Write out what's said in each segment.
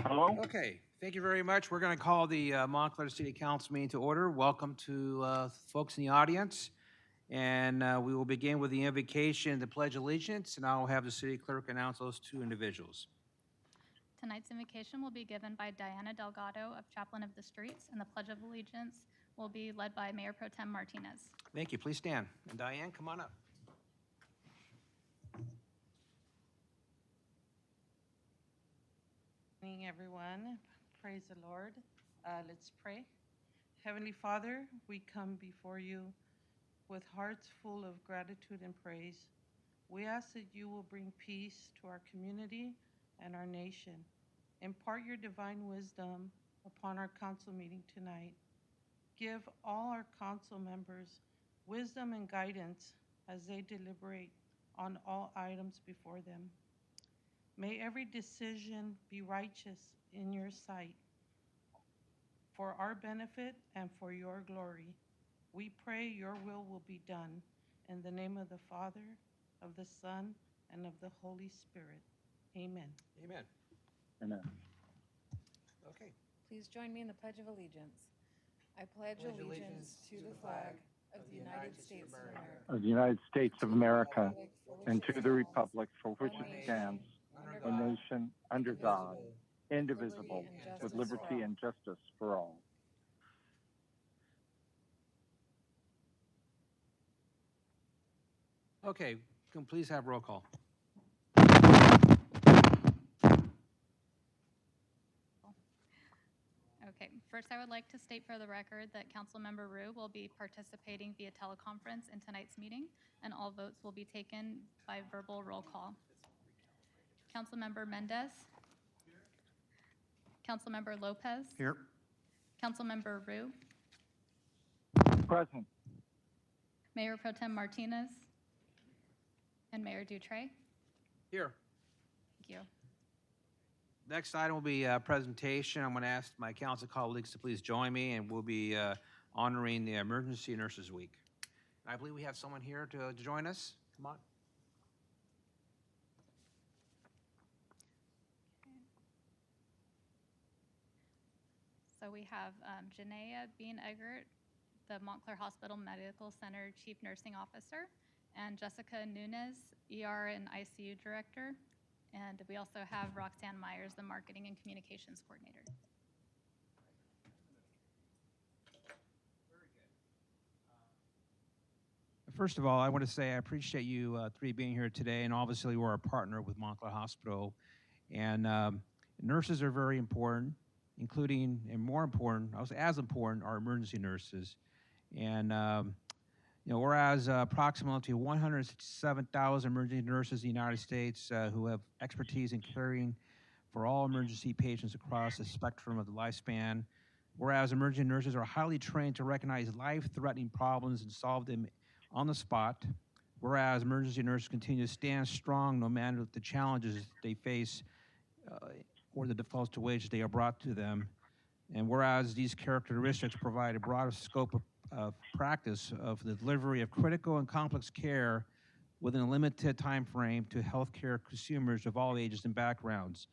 Hello? Okay, thank you very much. We're going to call the Montclair City Council meeting to order. Welcome to folks in the audience. And we will begin with the invocation, the Pledge of Allegiance, and I'll have the city clerk announce those two individuals. Tonight's invocation will be given by Diana Delgado of Chaplain of the Streets, and the Pledge of Allegiance will be led by Mayor Pro Tem Martinez. Thank you. Please stand. And Diane, come on up. Good evening, everyone. Praise the Lord. Let's pray. Heavenly Father, we come before you with hearts full of gratitude and praise. We ask that you will bring peace to our community and our nation. Impart your divine wisdom upon our council meeting tonight. Give all our council members wisdom and guidance as they deliberate on all items before them. May every decision be righteous in your sight, for our benefit and for your glory. We pray your will be done. In the name of the Father, of the Son, and of the Holy Spirit. Amen. Amen. Amen. Okay. Please join me in the Pledge of Allegiance. I pledge allegiance to the flag of the United States of America, Of the United States of America, and to the republic republic for which it stands, one nation, under God, indivisible, with liberty and justice for all. Okay, can we please have roll call? Okay, first I would like to state for the record that Councilmember Rue will be participating via teleconference in tonight's meeting, and all votes will be taken by verbal roll call. Councilmember Mendez. Councilmember Lopez. Here. Councilmember Rue. Present. Mayor Pro Tem Martinez. And Mayor Dutray. Here. Thank you. Next item will be a presentation. I'm going to ask my council colleagues to please join me, and we'll be honoring the Emergency Nurses Week. I believe we have someone here to join us. Come on. So we have Janaea Bean-Eggert, the Montclair Hospital Medical Center Chief Nursing Officer, and Jessica Nunez, ER and ICU Director. And we also have Roxanne Myers, the Marketing and Communications Coordinator. First of all, I want to say I appreciate you three being here today, and obviously we're a partner with Montclair Hospital, and nurses are very important, including, and more important, I was as important, are emergency nurses. And whereas approximately 167,000 emergency nurses in the United States who have expertise in caring for all emergency patients across the spectrum of the lifespan, whereas emergency nurses are highly trained to recognize life-threatening problems and solve them on the spot, whereas emergency nurses continue to stand strong no matter the challenges they face or the defaults to which they are brought to them, and whereas these characteristics provide a broad scope of practice of the delivery of critical and complex care within a limited time frame to healthcare consumers of all ages and backgrounds.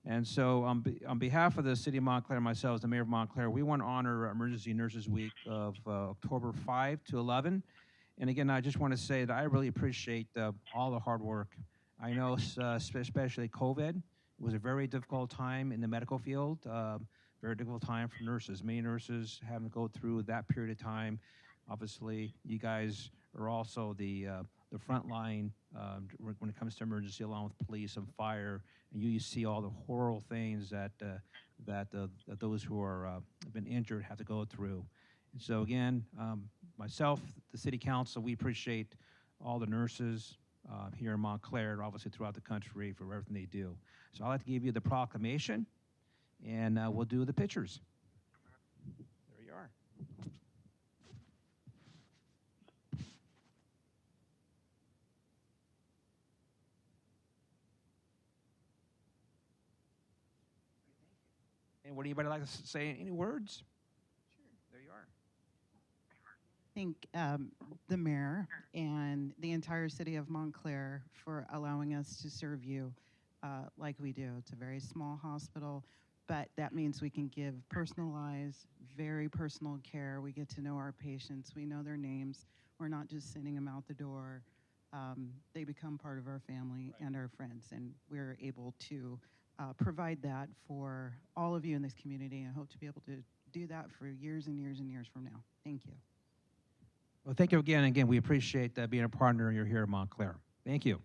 And so on behalf of the City of Montclair and myself, as the Mayor of Montclair, we want to honor Emergency Nurses Week of October 5 to 11. And again, I just want to say that I really appreciate all the hard work. I know, especially COVID, it was a very difficult time in the medical field, very difficult time for nurses. Many nurses having to go through that period of time. Obviously, you guys are also the front line when it comes to emergency, along with police and fire. And you see all the horrible things that those who are have been injured have to go through. And so again, myself, the City Council, we appreciate all the nurses here in Montclair, and obviously throughout the country, for everything they do. So I'd like to give you the proclamation, and we'll do the pictures. There you are. And would anybody like to say any words? Sure. There you are. Thank the mayor and the entire city of Montclair for allowing us to serve you like we do. It's a very small hospital, but that means we can give personalized, very personal care. We get to know our patients. We know their names. We're not just sending them out the door. They become part of our family and our friends, and we're able to provide that for all of you in this community. I hope to be able to do that for years and years and years from now. Thank you. Well, thank you again. Again, we appreciate being a partner and you're here at Montclair. Thank you.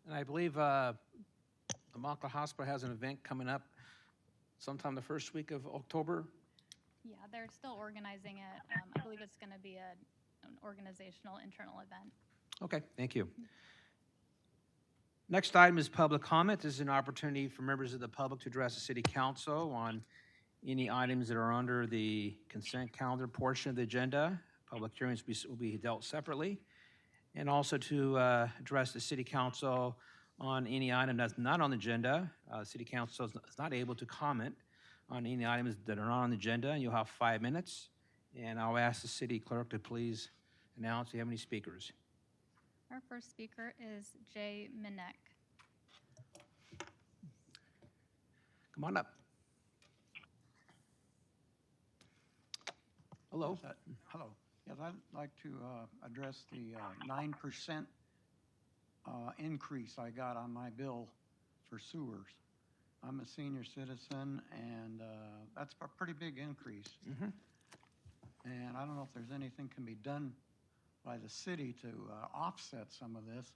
And I believe the Montclair Hospital has an event coming up sometime the first week of October. Yeah, they're still organizing it. I believe it's going to be an organizational internal event. Okay, thank you. Next item is public comment. This is an opportunity for members of the public to address the City Council on any items that are under the consent calendar portion of the agenda. Public hearings will be dealt separately. And also to address the City Council on any item that's not on the agenda. City Council is not able to comment on any items that are not on the agenda. You'll have 5 minutes. And I'll ask the City Clerk to please announce if you have any speakers. Our first speaker is Jay Minek. Come on up. Hello. Hello. Yes, I'd like to address the 9% increase I got on my bill for sewers. I'm a senior citizen, and that's a pretty big increase. Mm-hmm. And I don't know if there's anything can be done by the city to offset some of this.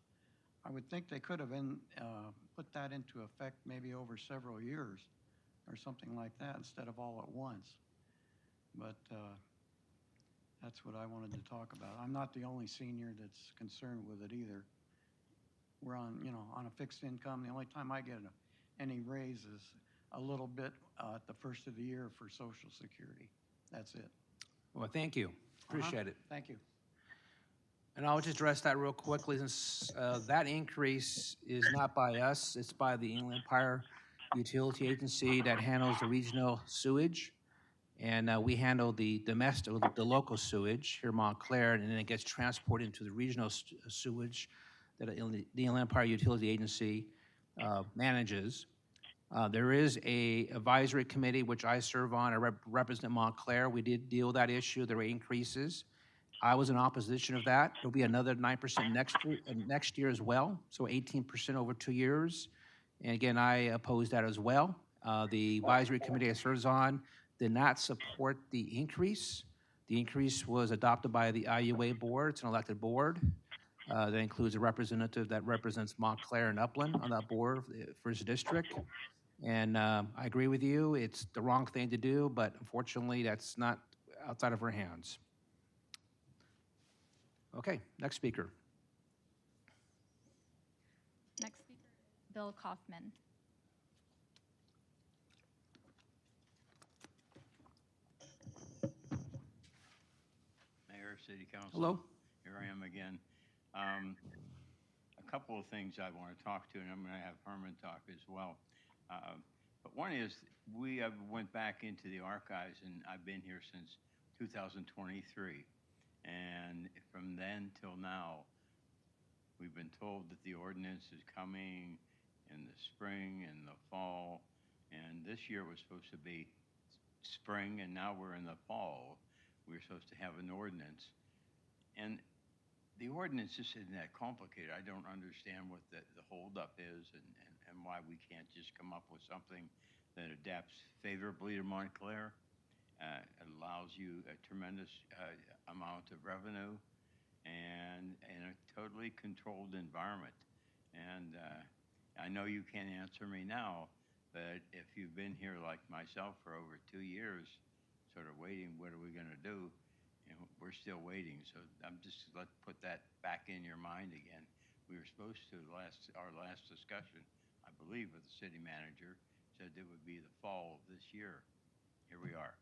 I would think they could have put that into effect maybe over several years or something like that instead of all at once. But that's what I wanted to talk about. I'm not the only senior that's concerned with it either. We're on a fixed income. The only time I get any raise is a little bit at the first of the year for Social Security. That's it. Well, thank you. Appreciate it. Thank you. And I'll just address that real quickly, since that increase is not by us. It's by the Inland Empire Utility Agency that handles the regional sewage. And we handle the domestic, the local sewage here in Montclair, and then it gets transported into the regional sewage that the Inland Empire Utility Agency manages. There is a advisory committee which I serve on. I represent Montclair. We did deal with that issue, the rate increases. I was in opposition of that. There'll be another 9% next year as well, so 18% over 2 years. And again, I oppose that as well. The advisory committee I serve on did not support the increase. The increase was adopted by the IUA board. It's an elected board. That includes a representative that represents Montclair and Upland on that board for his district. And I agree with you. It's the wrong thing to do, but unfortunately, that's not outside of our hands. Okay, next speaker. Next speaker, Bill Kaufman. Mayor, City Council. Hello. Here I am again. A couple of things I want to talk to, and I'm going to have Herman talk as well. But one is we went back into the archives, and I've been here since 2023. And from then till now, we've been told that the ordinance is coming in the spring and the fall. And this year was supposed to be spring, and now we're in the fall. We're supposed to have an ordinance. And the ordinance just isn't that complicated. I don't understand what the holdup is and why we can't just come up with something that adapts favorably to Montclair. It allows you a tremendous amount of revenue and in a totally controlled environment. And I know you can't answer me now, but if you've been here like myself for over 2 years, sort of waiting, what are we going to do? And we're still waiting. So I'm just, let's put that back in your mind again. We were supposed to, our last discussion, I believe with the city manager, said it would be the fall of this year. Here we are.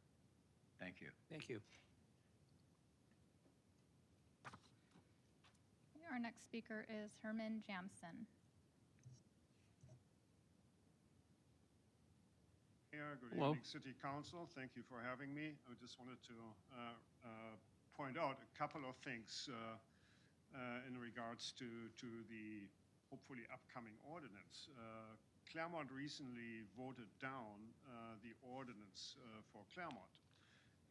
Thank you. Thank you. Our next speaker is Herman Jamson. Mayor, good Hello. evening, City Council. Thank you for having me. I just wanted to point out a couple of things in regards to the hopefully upcoming ordinance. Claremont recently voted down the ordinance for Claremont.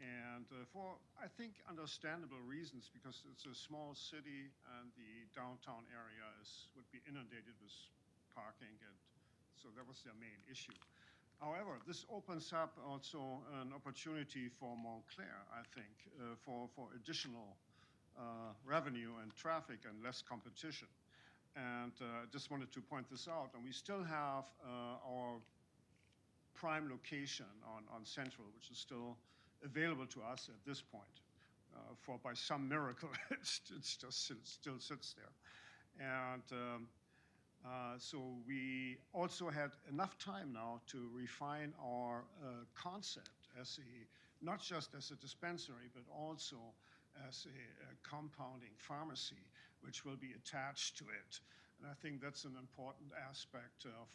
And for, I think, understandable reasons, because it's a small city and the downtown area would be inundated with parking, and so that was their main issue. However, this opens up also an opportunity for Montclair, I think, for additional revenue and traffic and less competition. And just wanted to point this out. And we still have our prime location on Central, which is still available to us at this point. For by some miracle, it's just still sits there. And so we also had enough time now to refine our concept as not just as a dispensary, but also as a compounding pharmacy, which will be attached to it. And I think that's an important aspect of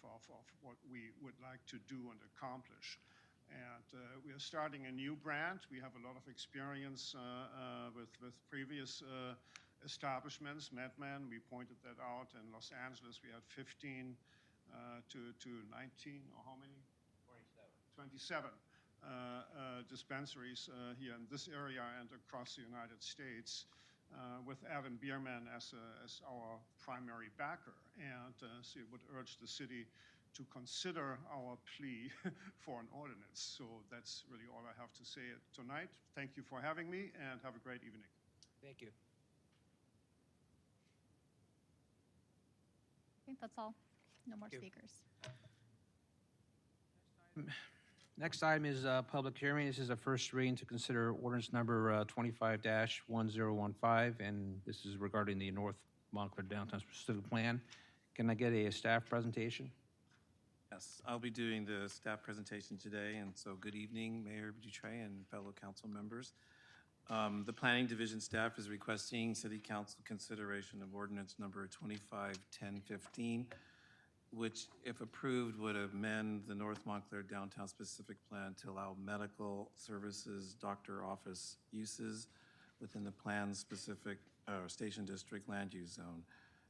what we would like to do and accomplish. And we are starting a new brand. We have a lot of experience with previous establishments. Madman, we pointed that out. In Los Angeles, we had 15 to 19, or how many? 27 dispensaries here in this area and across the United States, with Adam Bierman as our primary backer. And so it would urge the city to consider our plea for an ordinance. So that's really all I have to say tonight. Thank you for having me, and have a great evening. Thank you. I think that's all. No more Thank you. speakers. Next item is a public hearing. This is a first reading to consider ordinance number 25-1015, and this is regarding the North Montclair Downtown Specific Plan. Can I get a staff presentation? Yes, I'll be doing the staff presentation today, and so good evening, Mayor Dutray and fellow council members. The Planning Division staff is requesting City Council consideration of ordinance number 25-1015, which, if approved, would amend the North Montclair Downtown Specific Plan to allow medical services, doctor office uses within the plan's specific Station District land use zone.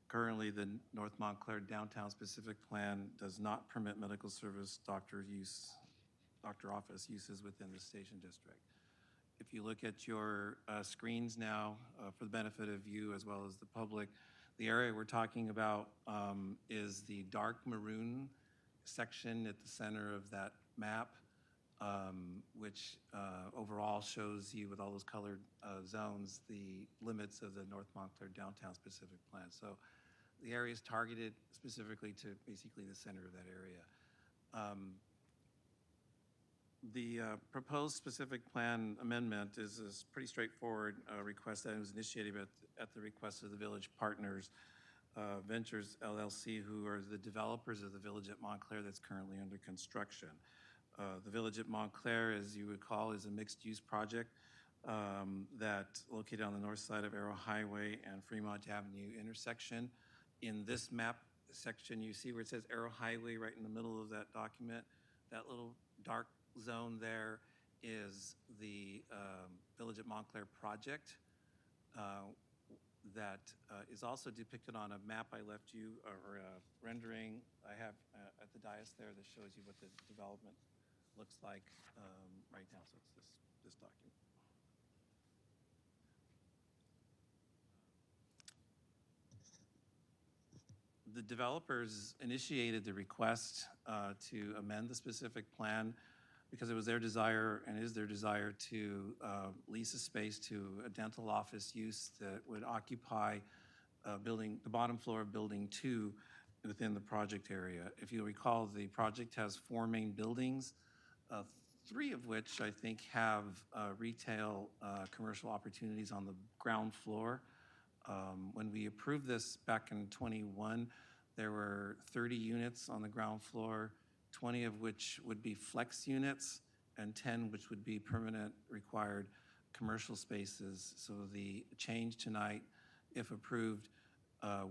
Currently, the North Montclair Downtown Specific Plan does not permit medical service doctor office uses within the Station District. If you look at your screens now, for the benefit of you as well as the public, the area we're talking about is the dark maroon section at the center of that map, which overall shows you with all those colored zones the limits of the North Montclair Downtown Specific Plan. So the area is targeted specifically to basically the center of that area. The proposed specific plan amendment is a pretty straightforward request that was initiated at the request of the Village Partners Ventures LLC, who are the developers of the Village at Montclair that's currently under construction. The Village at Montclair, as you recall, is a mixed-use project that located on the north side of Arrow Highway and Fremont Avenue intersection. In this map section, you see where it says Arrow Highway right in the middle of that document. That little dark zone there is the Village at Montclair project that is also depicted on a map I left you, or a rendering I have at the dais there that shows you what the development looks like right now. So it's this document. The developers initiated the request to amend the specific plan because it was their desire and is their desire to lease a space to a dental office use that would occupy the bottom floor of Building 2 within the project area. If you recall, the project has 4 main buildings, 3 of which I think have retail commercial opportunities on the ground floor. When we approved this back in '21, there were 30 units on the ground floor, 20 of which would be flex units, and 10 which would be permanent required commercial spaces. So the change tonight, if approved,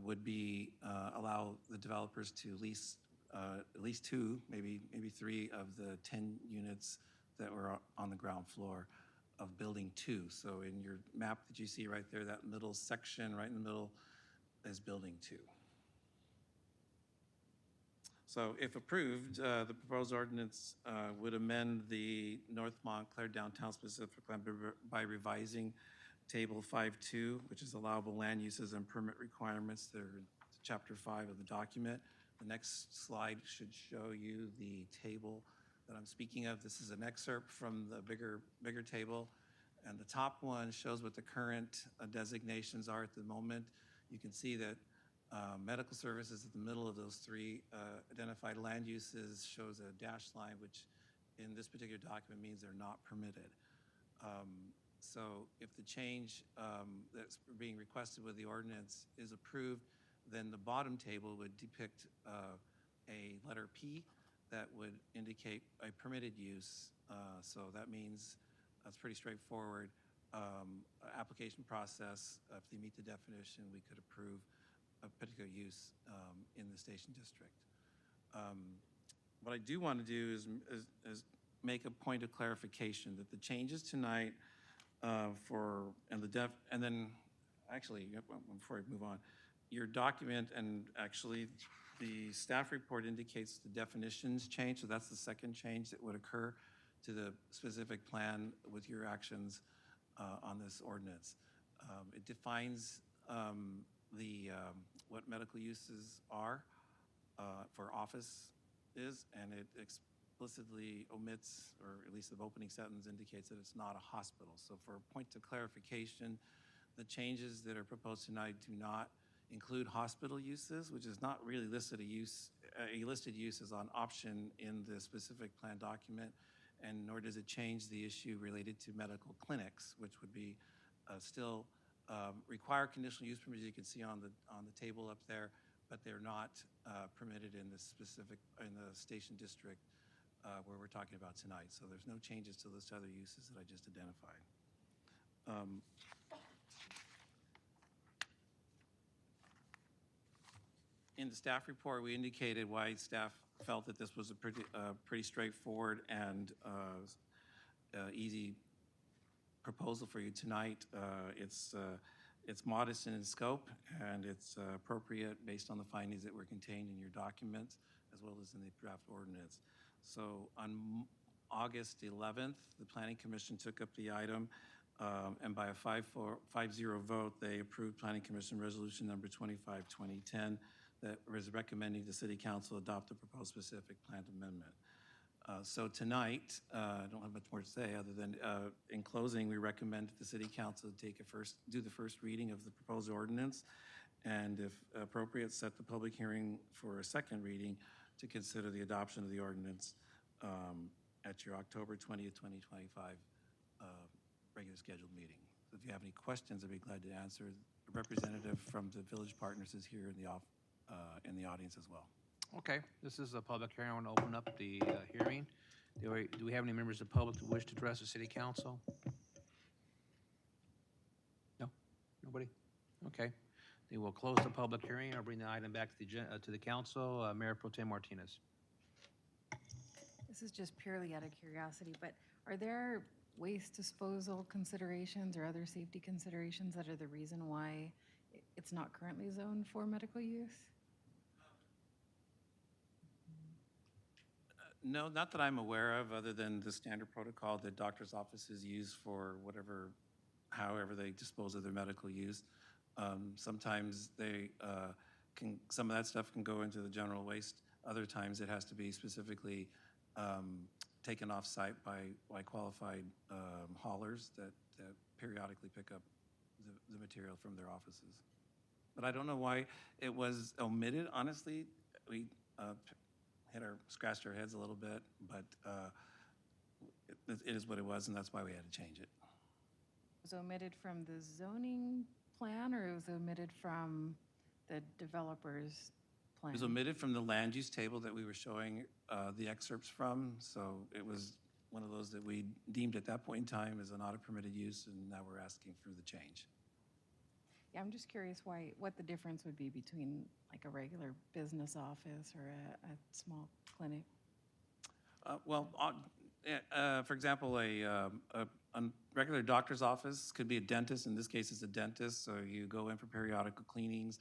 would be allow the developers to lease at least 2, maybe 3 of the 10 units that were on the ground floor of Building 2. So in your map that you see right there, that middle section right in the middle is Building 2. So if approved, the proposed ordinance would amend the North Montclair downtown specific plan by revising Table 5.2, which is allowable land uses and permit requirements. They're in Chapter 5 of the document. The next slide should show you the table that I'm speaking of. This is an excerpt from the bigger table. And the top one shows what the current designations are at the moment. You can see that medical services at the middle of those 3 identified land uses shows a dashed line, which in this particular document means they're not permitted. So if the change that's being requested with the ordinance is approved, then the bottom table would depict a letter P that would indicate a permitted use. So that means it's pretty straightforward application process. If they meet the definition, we could approve a particular use in the station district. What I do want to do is make a point of clarification that the changes tonight and then actually, before I move on, your document and actually the staff report indicates the definitions change, so that's the second change that would occur to the specific plan with your actions on this ordinance. It defines what medical uses are for office is, and it explicitly omits, or at least the opening sentence indicates that it's not a hospital. So for a point of clarification, the changes that are proposed tonight do not include hospital uses, which is not really listed a listed use as an option in the specific plan document, and nor does it change the issue related to medical clinics, which would be still require conditional use permits, you can see on the table up there, but they're not permitted in the station district where we're talking about tonight. So there's no changes to those other uses that I just identified. In the staff report, we indicated why staff felt that this was a pretty straightforward and easy proposal for you tonight. It's modest in scope, and it's appropriate based on the findings that were contained in your documents, as well as in the draft ordinance. So on August 11th, the Planning Commission took up the item, and by a 5-0 vote, they approved Planning Commission Resolution number 25-2010 that was recommending the City Council adopt the proposed specific plan amendment. So tonight, I don't have much more to say other than, in closing, we recommend that the City Council do the first reading of the proposed ordinance, and if appropriate, set the public hearing for a second reading to consider the adoption of the ordinance at your October 20th, 2025 regular scheduled meeting. So if you have any questions, I'd be glad to answer. A representative from the Village Partners is here in the audience as well. Okay, this is a public hearing. I want to open up the hearing. Do we have any members of the public who wish to address the City Council? No? Nobody? Okay. Then we'll close the public hearing. I'll bring the item back to the council. Mayor Pro Tem Martinez. This is just purely out of curiosity, but are there waste disposal considerations or other safety considerations that are the reason why it's not currently zoned for medical use? No, not that I'm aware of, other than the standard protocol that doctors' offices use for however they dispose of their medical use. Sometimes some of that stuff can go into the general waste. Other times it has to be specifically taken off-site by qualified haulers that periodically pick up the material from their offices. But I don't know why it was omitted, honestly. We scratched our heads a little bit, but it is what it was, and that's why we had to change it. Was omitted from the zoning plan, or it was omitted from the developer's plan? It was omitted from the land use table that we were showing the excerpts from, so it was one of those that we deemed at that point in time as an not a permitted use, and now we're asking for the change. Yeah, I'm just curious what the difference would be between like a regular business office or a small clinic. For example, a regular doctor's office could be a dentist. In this case, it's a dentist, so you go in for periodical cleanings.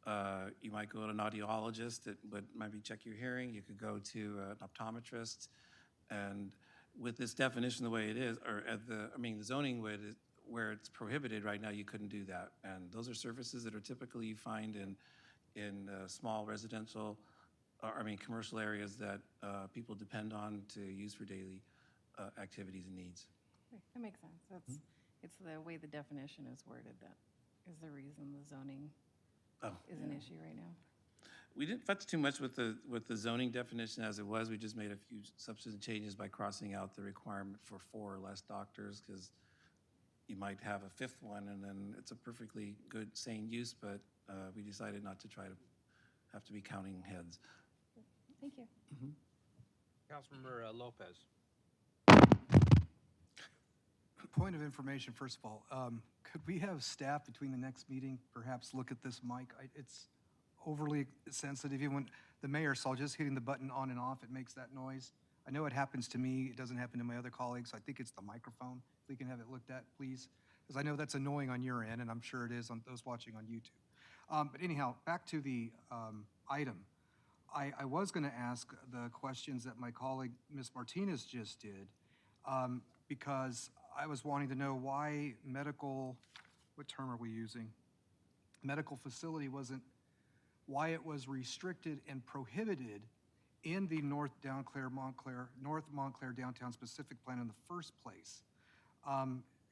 You might go to an audiologist that would maybe check your hearing. You could go to an optometrist. And with this definition the way it is, or the zoning would, where it's prohibited right now, you couldn't do that. And those are services that are typically you find in small residential, commercial areas that people depend on to use for daily activities and needs. Okay, that makes sense. It's the way the definition is worded that is the reason the zoning is an issue right now. We didn't fuss too much with the zoning definition as it was. We just made a few substantive changes by crossing out the requirement for 4 or less doctors, because you might have a 5th one and then it's a perfectly good, sane use, but we decided not to try to have to be counting heads. Thank you. Councilmember Lopez. Point of information, first of all, could we have staff between the next meeting perhaps look at this mic? It's overly sensitive. Even when the mayor saw just hitting the button on and off, it makes that noise. I know it happens to me. It doesn't happen to my other colleagues. I think it's the microphone. If we can have it looked at, please. Because I know that's annoying on your end, and I'm sure it is on those watching on YouTube. But anyhow, back to the item. I was going to ask the questions that my colleague, Ms. Martinez, just did, because I was wanting to know why medical, what term are we using? Medical facility wasn't, why it was restricted and prohibited in the North Montclair Downtown Specific Plan in the first place.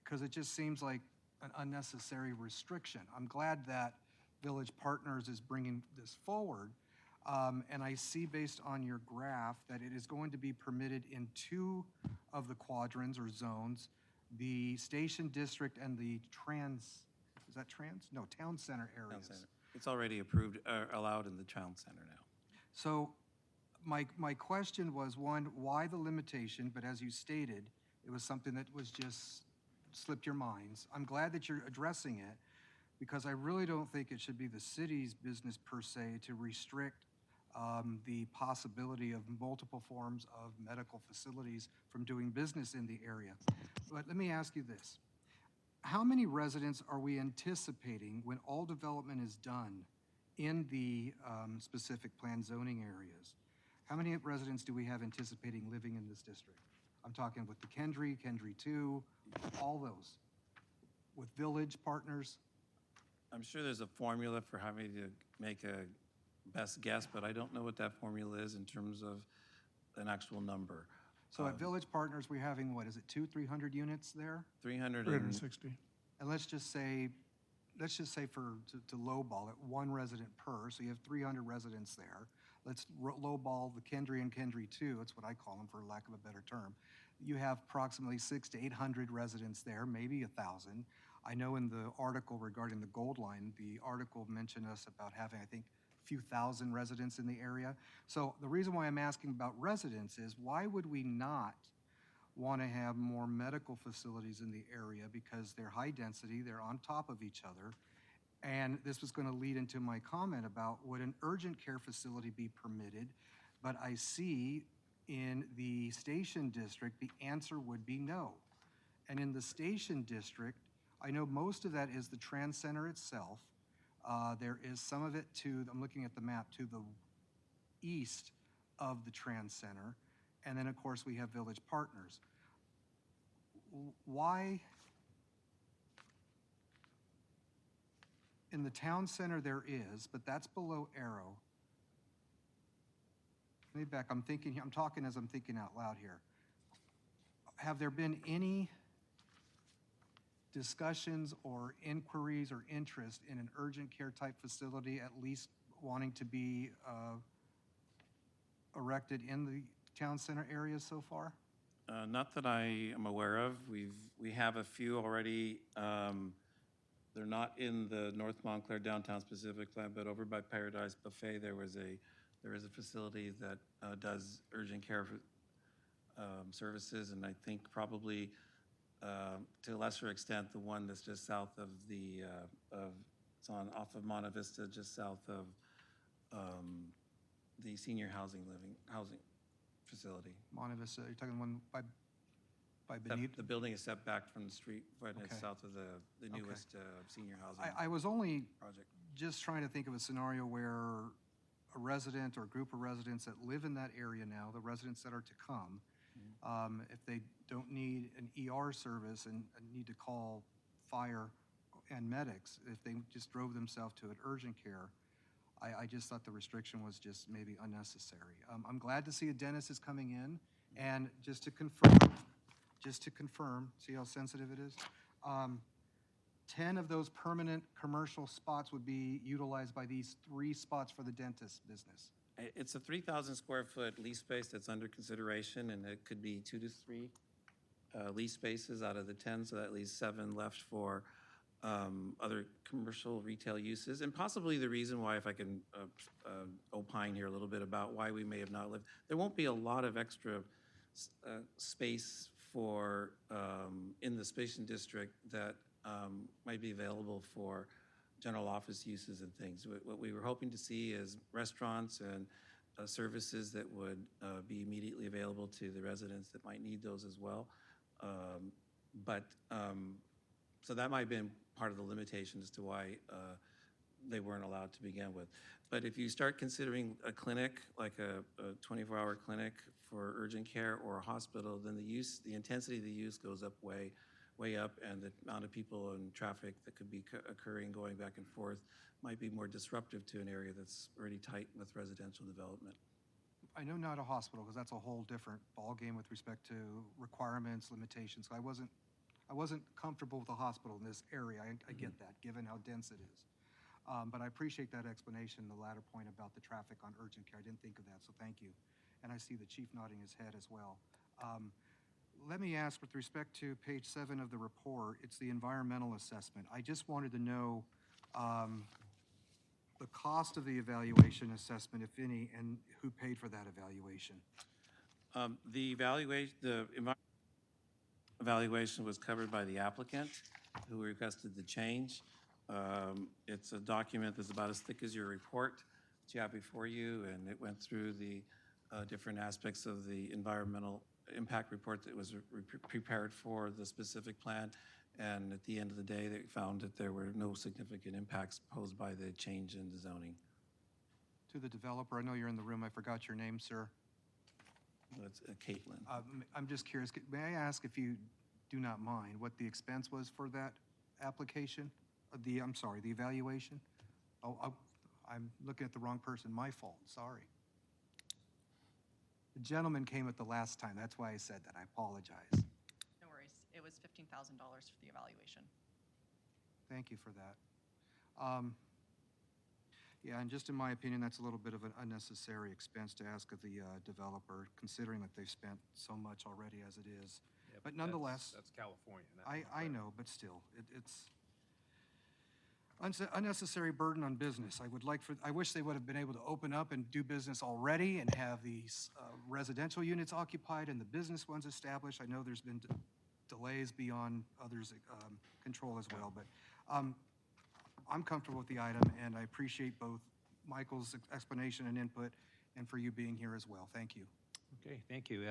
Because it just seems like an unnecessary restriction. I'm glad that Village Partners is bringing this forward. And I see based on your graph that it is going to be permitted in 2 of the quadrants or zones, the Station District and the Town Center areas. Town center. It's already approved, allowed in the town center now. So my question was, one, why the limitation? But as you stated, it was something that was just slipped your minds. I'm glad that you're addressing it, because I really don't think it should be the city's business per se to restrict the possibility of multiple forms of medical facilities from doing business in the area. But let me ask you this. How many residents are we anticipating when all development is done in the specific plan zoning areas? How many residents do we have anticipating living in this district? I'm talking with the Kendry 2, all those, with Village Partners. I'm sure there's a formula for having to make a best guess, but I don't know what that formula is in terms of an actual number. So at Village Partners, we're having, what is it, 200-300 units there? 360. And let's just say to lowball it, 1 resident per, so you have 300 residents there. Let's lowball the Kendry and Kendry 2, that's what I call them for lack of a better term. You have approximately 600 to 800 residents there, maybe 1,000. I know in the article regarding the Gold Line, the article mentioned us about having, I think, a few thousand residents in the area. So the reason why I'm asking about residents is, why would we not want to have more medical facilities in the area? Because they're high density, they're on top of each other. And this was going to lead into my comment about, would an urgent care facility be permitted? But I see in the Station District, the answer would be no. And in the Station District, I know most of that is the Trans Center itself. There is some of it I'm looking at the map, to the east of the Trans Center. And then, of course, we have Village Partners. Why? In the Town Center there is, but that's below Arrow. Let me back, I'm talking as I'm thinking out loud here. Have there been any discussions or inquiries or interest in an urgent care type facility, at least wanting to be erected in the Town Center area so far? Not that I am aware of. We have a few already they're not in the North Montclair downtown specific plan, but over by Paradise Buffet, there is a facility that does urgent care services, and I think probably to a lesser extent, the one that's just south of it's off of Monte Vista, just south of the senior housing facility. Monte Vista, you're talking the one by That- Benito? The building is set back from the street, right, and it's Okay. south of the newest senior housing I was only project. just trying to think of a scenario where a resident or group of residents that live in that area now, the residents that are to come, if they don't need an ER service and need to call fire and medics, if they just drove themselves to an urgent care, I just thought the restriction was just maybe unnecessary. I'm glad to see a dentist is coming in, and just to confirm, see how sensitive it is? 10 of those permanent commercial spots would be utilized by these 3 spots for the dentist business. It's a 3,000 square foot lease space that's under consideration, and it could be 2 to 3 lease spaces out of the 10, so that leaves 7 left for other commercial retail uses. And possibly the reason why, if I can opine here a little bit about why we may have not lived, there won't be a lot of extra space for in the Spatian District that might be available for general office uses and things. What we were hoping to see is restaurants and services that would be immediately available to the residents that might need those as well. So that might have been part of the limitation as to why they weren't allowed to begin with. But if you start considering a clinic, like a 24-hour clinic for urgent care or a hospital, then the intensity of the use goes up way up, and the amount of people and traffic that could be occurring going back and forth might be more disruptive to an area that's already tight with residential development. I know not a hospital, because that's a whole different ballgame with respect to requirements, limitations. I wasn't comfortable with the hospital in this area. I get that, given how dense it is. But I appreciate that explanation, the latter point about the traffic on urgent care. I didn't think of that, so thank you. And I see the chief nodding his head as well. Let me ask, with respect to page 7 of the report, it's the environmental assessment. I just wanted to know the cost of the evaluation assessment, if any, and who paid for that evaluation. The evaluation was covered by the applicant who requested the change. It's a document that's about as thick as your report that you have before you, and it went through the different aspects of the environmental impact report that was prepared for the specific plan. And at the end of the day, they found that there were no significant impacts posed by the change in the zoning. To the developer, I know you're in the room. I forgot your name, sir. That's Caitlin. I'm just curious, may I ask, if you do not mind, what the expense was for that application? I'm sorry, the evaluation? I'm looking at the wrong person. My fault, sorry. The gentleman came at the last time. That's why I said that. I apologize. No worries. It was $15,000 for the evaluation. Thank you for that. Yeah, and just in my opinion, that's a little bit of an unnecessary expense to ask of the developer, considering that they've spent so much already as it is. Yeah, But nonetheless, that's California. I know, but still, it's unnecessary burden on business. I wish they would have been able to open up and do business already and have these residential units occupied and the business ones established. I know there's been delays beyond others' control as well, but I'm comfortable with the item, and I appreciate both Michael's explanation and input, and for you being here as well. Thank you. Okay, thank you.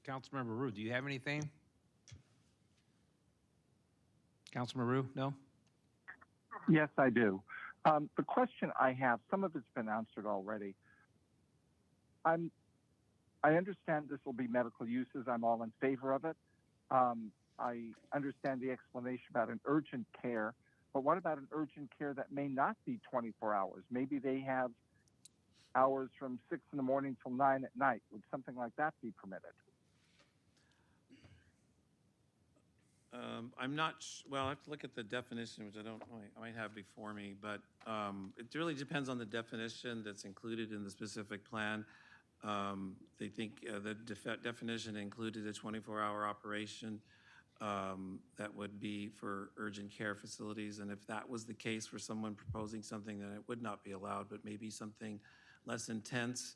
Councilmember Rue, do you have anything? Councilmember Rue, no? Yes, I do. The question I have, some of it's been answered already. I understand this will be medical uses. I'm all in favor of it. I understand the explanation about an urgent care, but what about an urgent care that may not be 24 hours? Maybe they have hours from 6 in the morning till 9 at night. Would something like that be permitted? I'm not, well, I have to look at the definition, which I might have before me, but it really depends on the definition that's included in the specific plan. They think the definition included a 24-hour operation. that would be for urgent care facilities. And if that was the case for someone proposing something, then it would not be allowed, but maybe something less intense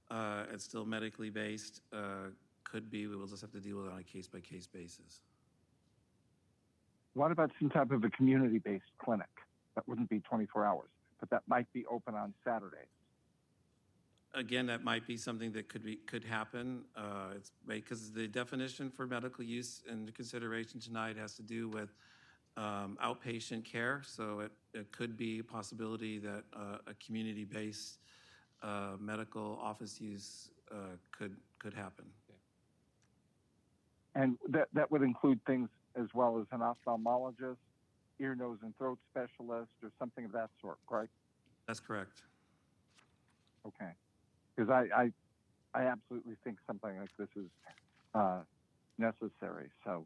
and still medically based could be. We will just have to deal with it on a case-by-case basis. What about some type of a community-based clinic? That wouldn't be 24 hours, but that might be open on Saturdays. Again, that might be something that could happen. It's because the definition for medical use and consideration tonight has to do with outpatient care. So it could be a possibility that a community-based medical office use could happen. And that would include things as well as an ophthalmologist, ear, nose, and throat specialist, or something of that sort, right? That's correct. Okay. Because I absolutely think something like this is necessary, so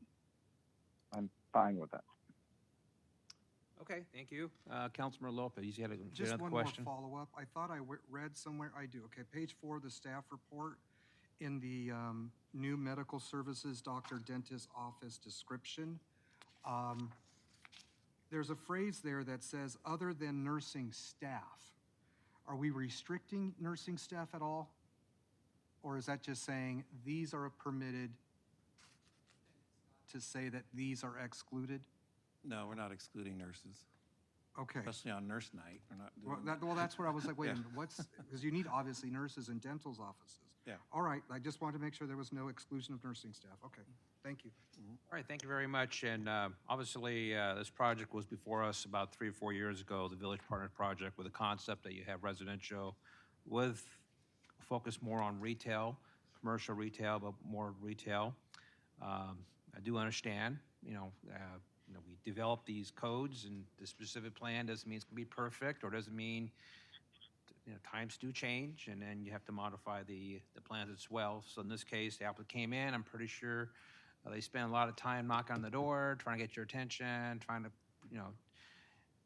I'm fine with that. Okay, thank you. Councilmember Lopez, you had Just another one question? more follow-up. I thought I read somewhere, I do, okay, page 4 of the staff report, in the new medical services doctor dentist office description, there's a phrase there that says, other than nursing staff. Are we restricting nursing staff at all? Or is that just saying these are permitted to say that these are excluded? No, we're not excluding nurses, Okay. especially on nurse night. We're not doing Well, that's where I was like, wait a Yeah. minute, because you need obviously nurses in dental's offices. Yeah. All right, I just wanted to make sure there was no exclusion of nursing staff. Okay, thank you. All right, thank you very much. And obviously, this project was before us about 3 or 4 years ago, the Village Partners Project, with a concept that you have residential with focus more on retail, commercial retail, but more retail. I do understand, we develop these codes, and the specific plan doesn't mean it's going to be perfect, or doesn't mean times do change, and then you have to modify the plans as well. So in this case, the applicant came in. I'm pretty sure they spent a lot of time knocking on the door, trying to get your attention, trying to,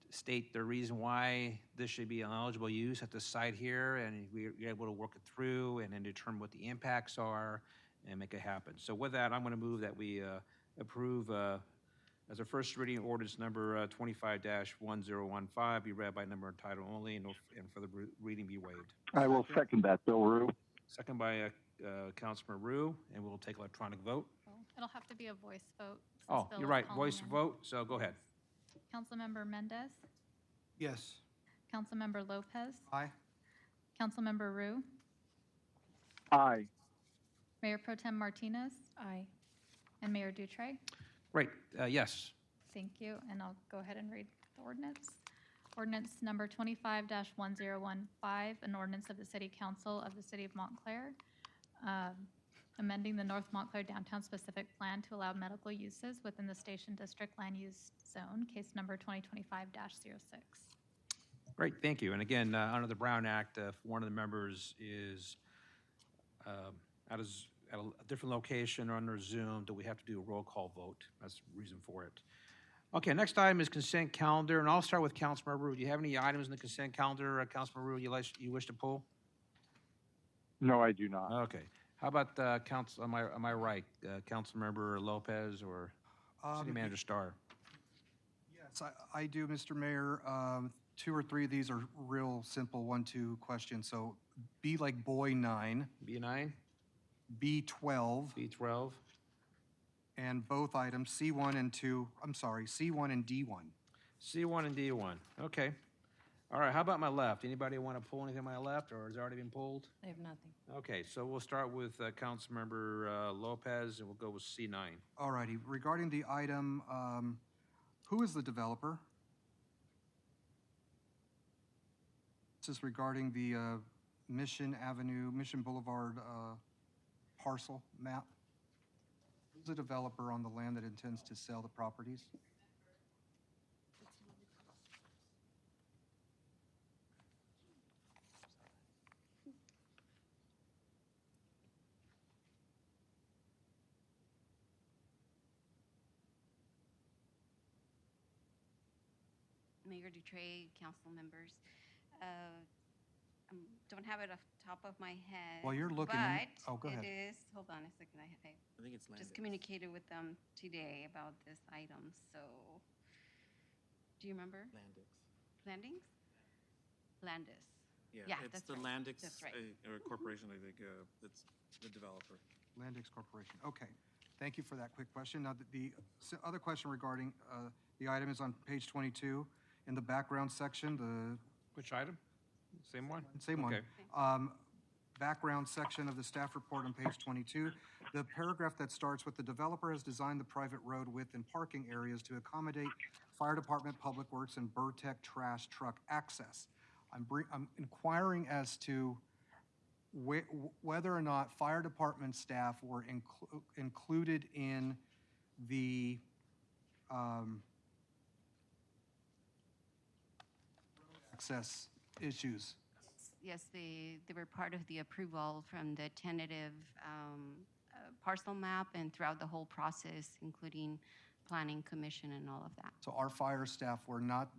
state the reason why this should be an eligible use at the site here, and we're able to work it through and then determine what the impacts are and make it happen. So with that, I'm going to move that we approve as a first reading ordinance number 25-1015 be read by number and title only, and for the reading be waived. I will second that, Bill Rue. Second by Councilmember Rue, and we'll take electronic vote. It'll have to be a voice vote. since Oh, Bill you're is right, calling voice in. vote, so go ahead. Councilmember Mendez, Yes. Councilmember Lopez, Aye. Councilmember Rue, Aye. Mayor Pro Tem Martinez, Aye. and Mayor Dutray. Great, yes. Thank you, and I'll go ahead and read the ordinance. Ordinance number 25-1015, an ordinance of the City Council of the City of Montclair, amending the North Montclair Downtown Specific Plan to allow medical uses within the Station District Land Use Zone, case number 2025-06. Great, thank you. And again, under the Brown Act, if one of the members is at a different location or under Zoom, do we have to do a roll call vote? That's the reason for it. Okay, next item is consent calendar, and I'll start with Councilmember Rue. Do you have any items in the consent calendar, Councilmember Rue, you wish to pull? No, I do not. Okay. How about Council? Am I right, Councilmember Lopez or City Manager Starr? Yes, I do, Mr. Mayor. 2 or 3 of these are real simple 1-2 questions. So B like boy 9, B9, B12, B12, and both items, C1 and 2, I'm sorry, C1 and D1. C1 and D1. Okay. All right, how about my left? Anybody want to pull anything on my left, or has it already been pulled? I have nothing. Okay, so we'll start with Councilmember Lopez, and we'll go with C9. All righty. Regarding the item, who is the developer? This is regarding the Mission Boulevard parcel map. Who's the developer on the land that intends to sell the properties? Mayor Dutray, council members. don't have it off the top of my head. While you're looking, but go ahead. it is, hold on a second, I think it's just Landis. communicated with them today about this item, so, do you remember? Landings? Landis. Yeah, It's that's the right. Landix, That's right. or corporation, I think, that's the developer. Landix Corporation. Okay. Thank you for that quick question. Now, the other question regarding the item is on page 22 in the background section, the Which item? Same one? same one. Okay. Background section of the staff report on page 22. The paragraph that starts with the developer has designed the private road width and parking areas to accommodate fire department, public works, and Burtec trash truck access. I'm inquiring as to whether or not fire department staff were included in the access issues. Yes, they were part of the approval from the tentative parcel map and throughout the whole process, including planning commission and all of that. So our fire staff were not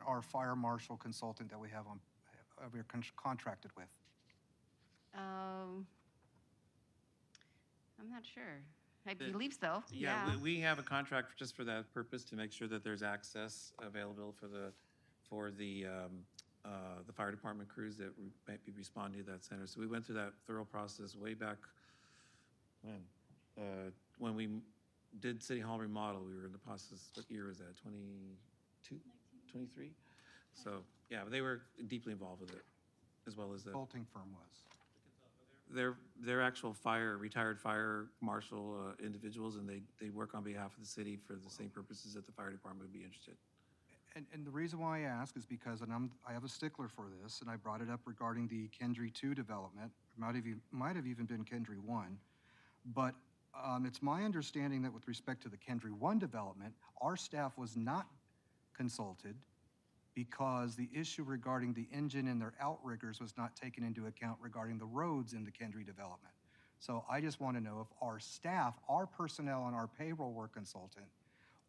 our fire marshal consultant that we have on, we're contracted with. I'm not sure. I believe so. Yeah, we have a contract just for that purpose, to make sure that there's access available for the fire department crews that might be responding to that center. So we went through that thorough process way back when we did City Hall remodel. We were in the process, what year was that, 22, 23? So, yeah, they were deeply involved with it, as well as the Consulting firm was. They're actual retired fire marshal individuals, and they work on behalf of the city for the same purposes that the fire department would be interested. And the reason why I ask is because, and I have a stickler for this, and I brought it up regarding the Kendry 2 development. Might have even been Kendry 1. But it's my understanding that with respect to the Kendry 1 development, our staff was not consulted because the issue regarding the engine and their outriggers was not taken into account regarding the roads in the Kendry development. So I just want to know if our staff, our personnel on our payroll were consultant,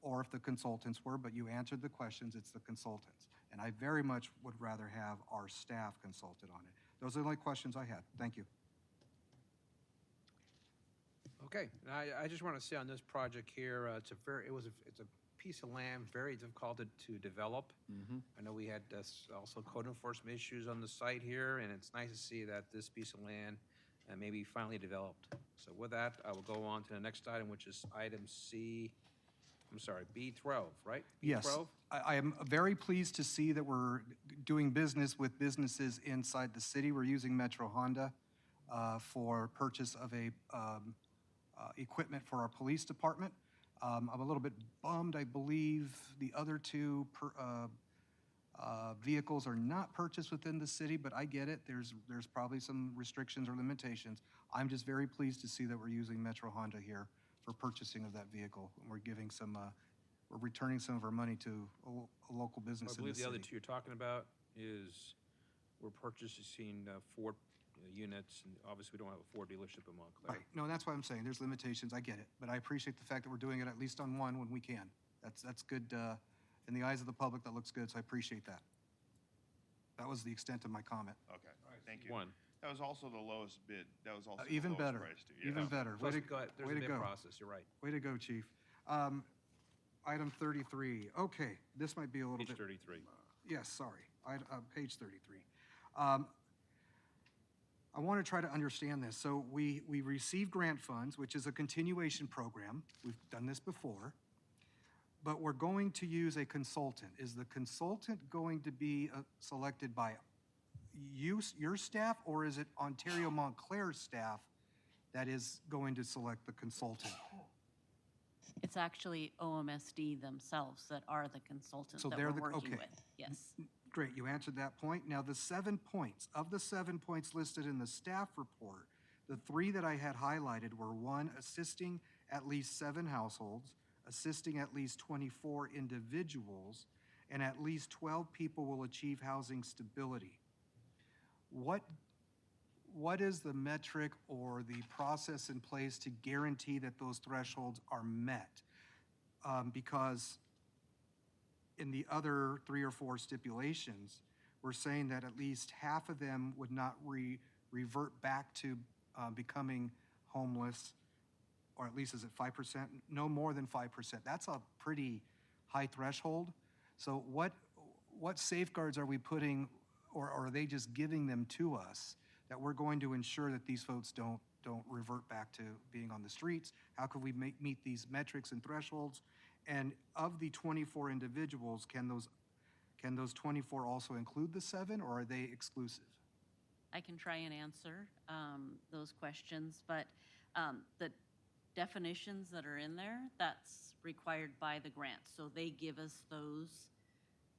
or if the consultants were, but you answered the questions, it's the consultants. And I very much would rather have our staff consulted on it. Those are the only questions I had. Thank you. Okay, and I just want to say on this project here, it's a piece of land very difficult to develop. I know we had also code enforcement issues on the site here, and it's nice to see that this piece of land may be finally developed. So with that, I will go on to the next item, which is item B12, right? Yes, B12? I am very pleased to see that we're doing business with businesses inside the city. We're using Metro Honda for purchase of equipment for our police department. I'm a little bit bummed. I believe the other two vehicles are not purchased within the city, but I get it. There's probably some restrictions or limitations. I'm just very pleased to see that we're using Metro Honda here for purchasing of that vehicle. We're giving we're returning some of our money to a local business in the city. I believe the other two you're talking about is we're purchasing Ford units, and obviously we don't have a Ford dealership in Montclair. Right. No, that's why I'm saying there's limitations. I get it, but I appreciate the fact that we're doing it at least on one when we can. That's good in the eyes of the public. That looks good, so I appreciate that. That was the extent of my comment. Okay, thank you. One. That was also the lowest bid. That was also the Even lowest better. price too. Even better. Plus, Way there's to a bid go. process, you're right. Way to go, Chief. Item 33. Okay, this might be a little Page bit. 33. Yes, sorry. Page 33. I want to try to understand this. So we receive grant funds, which is a continuation program. We've done this before. But we're going to use a consultant. Is the consultant going to be selected by your staff, or is it Ontario Montclair's staff that is going to select the consultant? It's actually OMSD themselves that are the consultants So that they're we're working okay. with. Yes. Great, you answered that point. Now, the 7 points, of the 7 points listed in the staff report, the 3 that I had highlighted were 1, assisting at least 7 households, assisting at least 24 individuals, and at least 12 people will achieve housing stability. What is the metric or the process in place to guarantee that those thresholds are met? Because in the other 3 or 4 stipulations, we're saying that at least half of them would not revert back to becoming homeless, or at least is it 5%? No more than 5%. That's a pretty high threshold. So what safeguards are we putting, or are they just giving them to us that we're going to ensure that these folks don't revert back to being on the streets? How can we meet these metrics and thresholds? And of the 24 individuals, can those 24 also include the 7, or are they exclusive? I can try and answer those questions, but the definitions that are in there, that's required by the grant. So they give us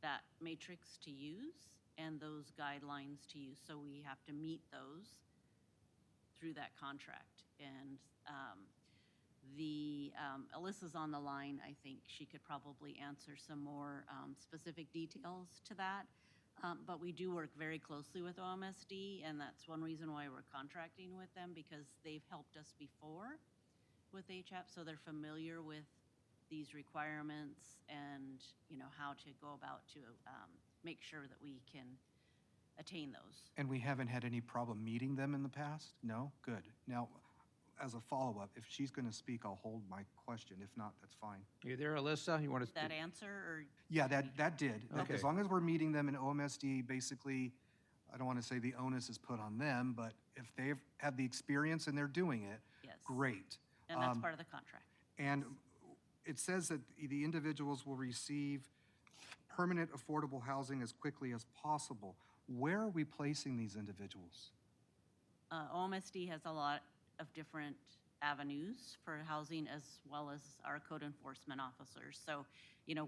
that matrix to use and those guidelines to use. So we have to meet those through that contract. And Alyssa's on the line. I think she could probably answer some more specific details to that. But we do work very closely with OMSD, and that's one reason why we're contracting with them, because they've helped us before with HAP, so they're familiar with these requirements and how to go about to make sure that we can attain those. And we haven't had any problem meeting them in the past? No? Good. Now, as a follow-up, if she's going to speak, I'll hold my question. If not, that's fine. You there, Alyssa? You want to That answer, or? Yeah, that did. Okay. As long as we're meeting them in OMSD, basically, I don't want to say the onus is put on them, but if they have the experience and they're doing it, Yes. great. And that's part of the contract. And it says that the individuals will receive permanent affordable housing as quickly as possible. Where are we placing these individuals? OMSD has a lot of different avenues for housing, as well as our code enforcement officers. So,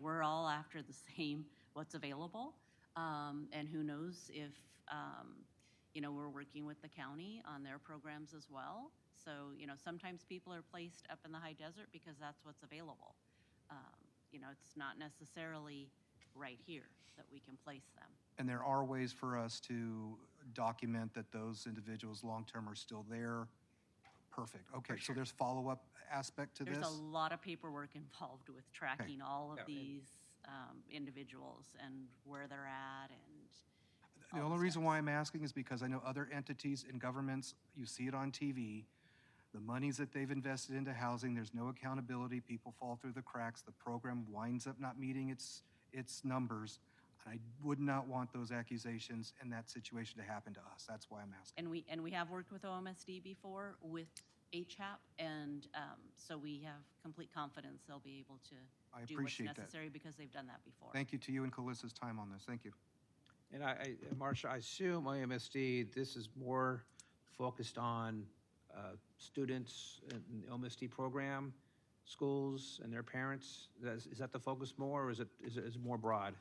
we're all after the same, what's available. And who knows if, we're working with the county on their programs as well. So, sometimes people are placed up in the high desert because that's what's available. It's not necessarily right here that we can place them. And there are ways for us to document that those individuals long-term are still there. Perfect. Okay, so there's follow-up aspect to this? There's a lot of paperwork involved with tracking all of these individuals and where they're at. And the only reason why I'm asking is because I know other entities and governments, you see it on TV, the monies that they've invested into housing, there's no accountability, people fall through the cracks, the program winds up not meeting its numbers. I would not want those accusations and that situation to happen to us. That's why I'm asking. And we have worked with OMSD before with HAP, and so we have complete confidence they'll be able to do what's necessary because they've done that before. Thank you to you and Kalissa's time on this. Thank you. And Marsha, I assume OMSD, this is more focused on students in the OMSD program, schools and their parents. Is that the focus more, or is it more broad?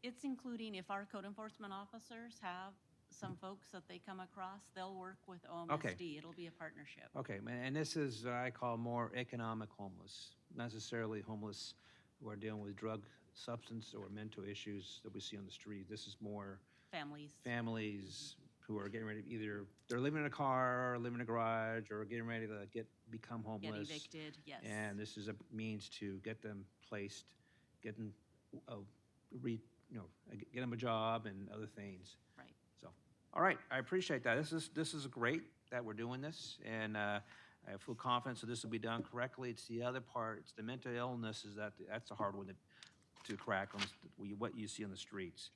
It's including, if our code enforcement officers have some folks that they come across, they'll work with OMSD. Okay. It'll be a partnership. Okay, and this is I call more economic homeless, not necessarily homeless who are dealing with drug, substance, or mental issues that we see on the street. This is more families who are getting ready to either they're living in a car, or living in a garage, or getting ready to become homeless. Get evicted, yes. And this is a means to get them placed, get them get them a job and other things. Right. So, all right, I appreciate that. This is great that we're doing this, and I have full confidence that this will be done correctly. It's the other part. It's the mental illness that's a hard one to crack on what you see on the streets.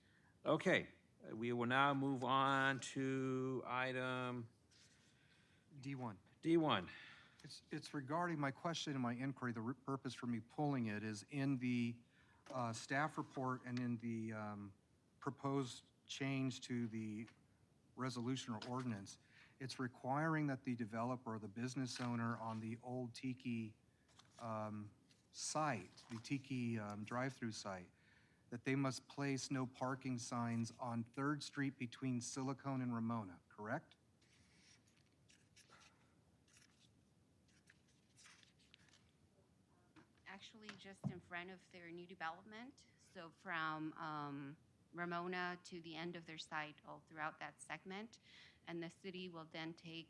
Okay, we will now move on to item D1. D1. It's regarding my question and my inquiry. The purpose for me pulling it is in the staff report and in the proposed change to the resolution or ordinance. It's requiring that the developer or the business owner on the old Tiki site, the Tiki drive-through site, that they must place no parking signs on 3rd Street between Silicon and Ramona, correct? Actually, just in front of their new development. So from Ramona to the end of their site, all throughout that segment. And the city will then take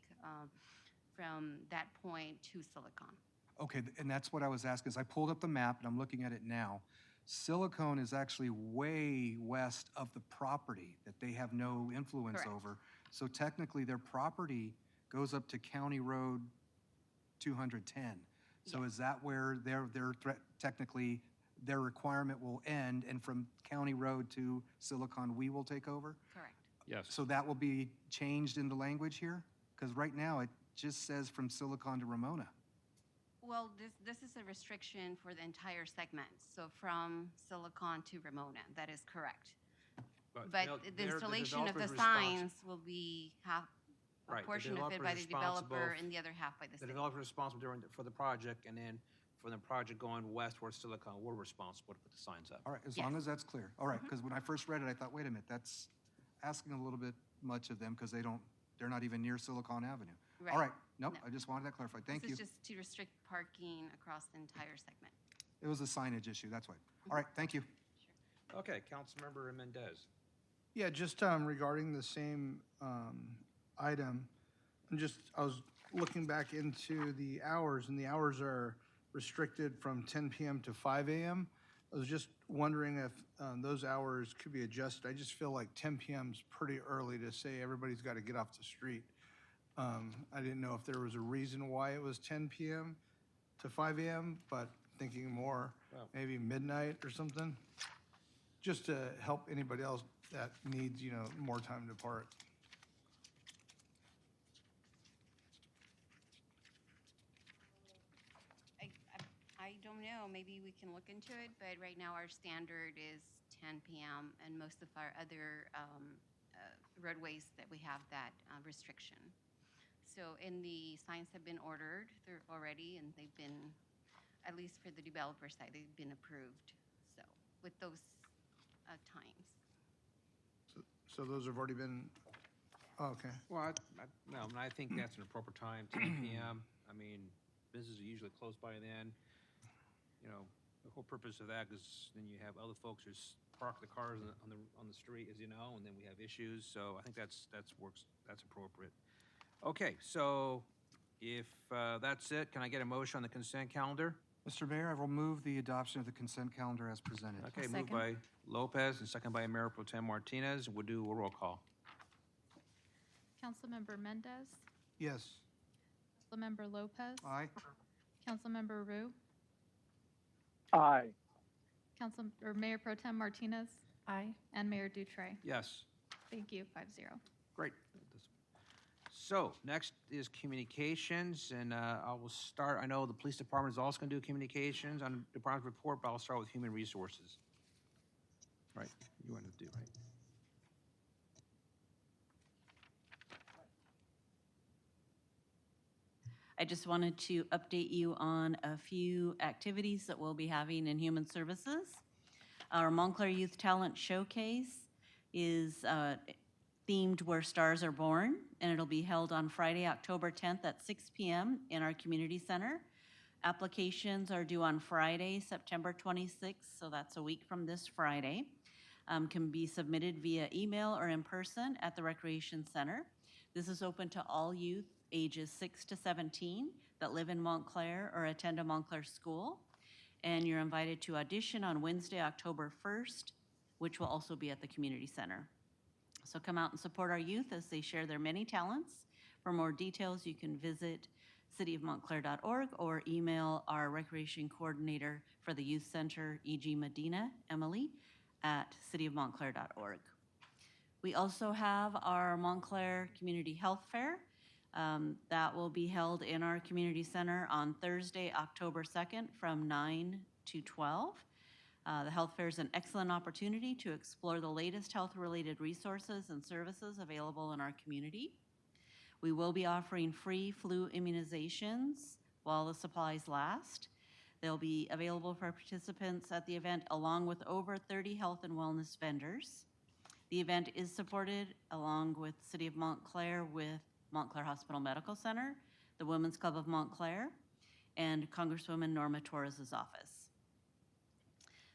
from that point to Silicon. Okay, and that's what I was asking, is I pulled up the map and I'm looking at it now. Silicon is actually way west of the property that they have no influence Correct. over. So technically, their property goes up to County Road 210. So Yes. is that where technically their requirement will end, and from County Road to Silicon, we will take over? Correct. Yes. So that will be changed in the language here? Because right now, it just says from Silicon to Ramona. Well, this is a restriction for the entire segment, so from Silicon to Ramona, that is correct. But the installation of the signs will be half, a Right, the portion of it by the developer's developer responsible and the other half by the The city. developer is responsible for the project, and then for the project going west towards Silicon, we're responsible to put the signs up. All right, as Yes. long as that's clear. All right, because when I first read it, I thought, wait a minute, that's asking a little bit much of them because they're not even near Silicon Avenue. Right. All right, nope, No. I just wanted that clarified. Thank you. This is just to restrict parking across the entire segment. It was a signage issue, that's why. All right, thank you. Okay, Councilmember Mendez. Yeah, just regarding the same item, I was looking back into the hours, and the hours are restricted from 10 p.m. to 5 a.m. I was just wondering if those hours could be adjusted. I just feel like 10 p.m. is pretty early to say everybody's got to get off the street. I didn't know if there was a reason why it was 10 p.m. to 5 a.m., but thinking more, Well- maybe midnight or something, just to help anybody else that needs, more time to park. I don't know, maybe we can look into it, but right now our standard is 10 p.m. and most of our other roadways that we have that restriction. So, and the signs have been ordered already, and they've been, at least for the developer side, they've been approved. So, with those times. So those have already been, okay. Well, I think that's an appropriate time, 10 p.m. I mean, businesses are usually closed by then. The whole purpose of that is then you have other folks who park the cars on the street, as you know, and then we have issues. So I think that's appropriate. Okay, so if that's it, can I get a motion on the consent calendar? Mr. Mayor, I will move the adoption of the consent calendar as presented. Okay, I'll moved by Lopez and second by Mayor Pro Tem Martinez. We'll do a roll call. Councilmember Mendez, Yes. Councilmember Lopez, Aye. Councilmember Rue, Aye. Mayor Pro Tem Martinez, Aye. and Mayor Dutray. Yes. Thank you, 5-0. Great. So next is communications, and I will start. I know the police department is also going to do communications on the department report, but I'll start with human resources. Right, you want to do, right? I just wanted to update you on a few activities that we'll be having in Human Services. Our Montclair Youth Talent Showcase is themed Where Stars Are Born, and it'll be held on Friday, October 10th at 6 p.m. in our community center. Applications are due on Friday, September 26th, so that's a week from this Friday. Can be submitted via email or in person at the Recreation Center. This is open to all youth ages 6 to 17 that live in Montclair or attend a Montclair school. And you're invited to audition on Wednesday, October 1st, which will also be at the community center. So come out and support our youth as they share their many talents. For more details, you can visit cityofmontclair.org or email our recreation coordinator for the youth center, E.G. Medina, Emily, at cityofmontclair.org. We also have our Montclair Community Health Fair. That will be held in our community center on Thursday, October 2nd from 9 to 12. The health fair is an excellent opportunity to explore the latest health-related resources and services available in our community. We will be offering free flu immunizations while the supplies last. They'll be available for participants at the event along with over 30 health and wellness vendors. The event is supported along with City of Montclair with Montclair Hospital Medical Center, the Women's Club of Montclair, and Congresswoman Norma Torres's office.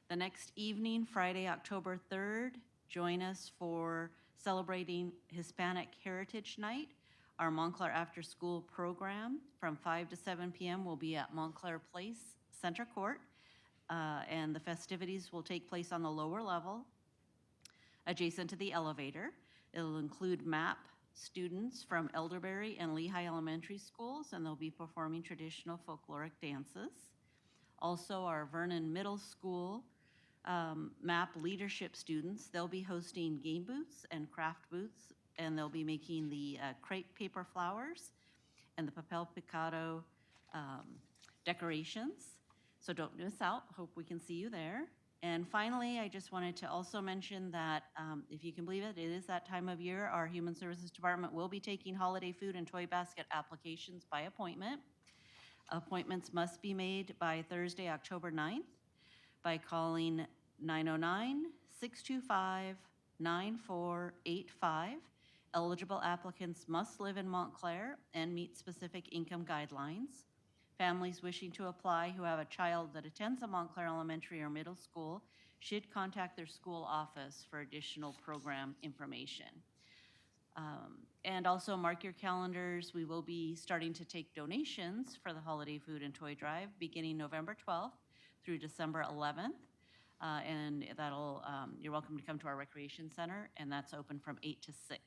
The next evening, Friday, October 3rd, join us for celebrating Hispanic Heritage Night. Our Montclair After School program from 5 to 7 p.m. will be at Montclair Place Center Court. and the festivities will take place on the lower level, adjacent to the elevator. It'll include MAP students from Elderberry and Lehigh Elementary Schools, and they'll be performing traditional folkloric dances. Also, our Vernon Middle School MAP leadership students, they'll be hosting game booths and craft booths, and they'll be making the crepe paper flowers and the papel picado decorations. So don't miss out. Hope we can see you there. And finally, I just wanted to also mention that, if you can believe it, it is that time of year. Our Human Services Department will be taking holiday food and toy basket applications by appointment. Appointments must be made by Thursday, October 9th by calling 909-625-9485. Eligible applicants must live in Montclair and meet specific income guidelines. Families wishing to apply who have a child that attends a Montclair elementary or middle school should contact their school office for additional program information. And also mark your calendars. We will be starting to take donations for the holiday food and toy drive beginning November 12th through December 11th. And that'll, you're welcome to come to our recreation center, and that's open from 8 to 6.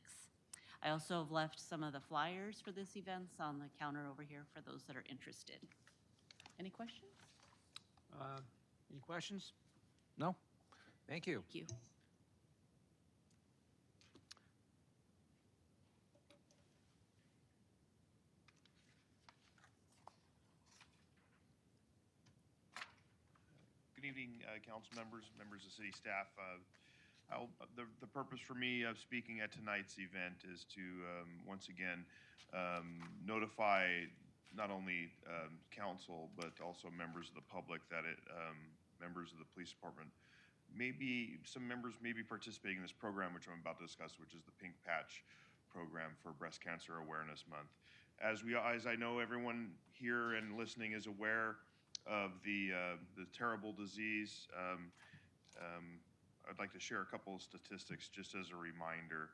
I also have left some of the flyers for this event on the counter over here for those that are interested. Any questions? Any questions? No? Thank you. Thank you. Good evening, council members, members of city staff. The purpose for me of speaking at tonight's event is to once again notify not only council but also members of the public that members of the police department some members may be participating in this program, which I'm about to discuss, which is the Pink Patch program for Breast Cancer Awareness Month. As I know everyone here and listening is aware of the terrible disease. I'd like to share a couple of statistics just as a reminder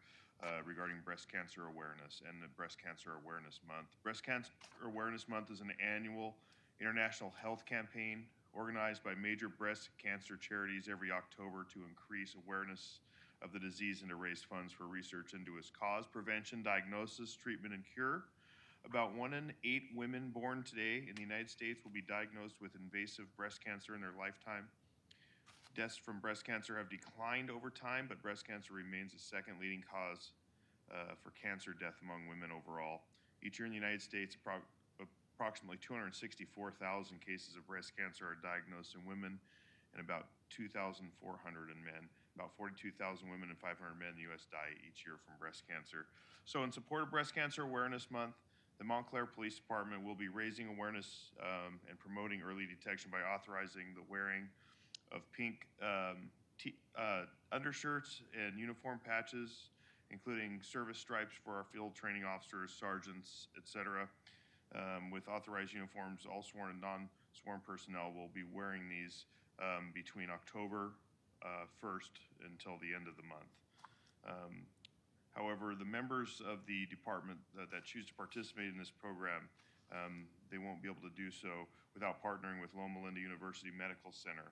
regarding breast cancer awareness and the Breast Cancer Awareness Month. Breast Cancer Awareness Month is an annual international health campaign organized by major breast cancer charities every October to increase awareness of the disease and to raise funds for research into its cause, prevention, diagnosis, treatment, and cure. About 1 in 8 women born today in the United States will be diagnosed with invasive breast cancer in their lifetime. Deaths from breast cancer have declined over time, but breast cancer remains the second leading cause for cancer death among women overall. Each year in the United States, approximately 264,000 cases of breast cancer are diagnosed in women and about 2,400 in men. About 42,000 women and 500 men in the U.S. die each year from breast cancer. So in support of Breast Cancer Awareness Month, the Montclair Police Department will be raising awareness and promoting early detection by authorizing the wearing of pink undershirts and uniform patches, including service stripes for our field training officers, sergeants, etc. With authorized uniforms, all sworn and non-sworn personnel will be wearing these between October 1st until the end of the month. However, the members of the department that choose to participate in this program, they won't be able to do so without partnering with Loma Linda University Medical Center,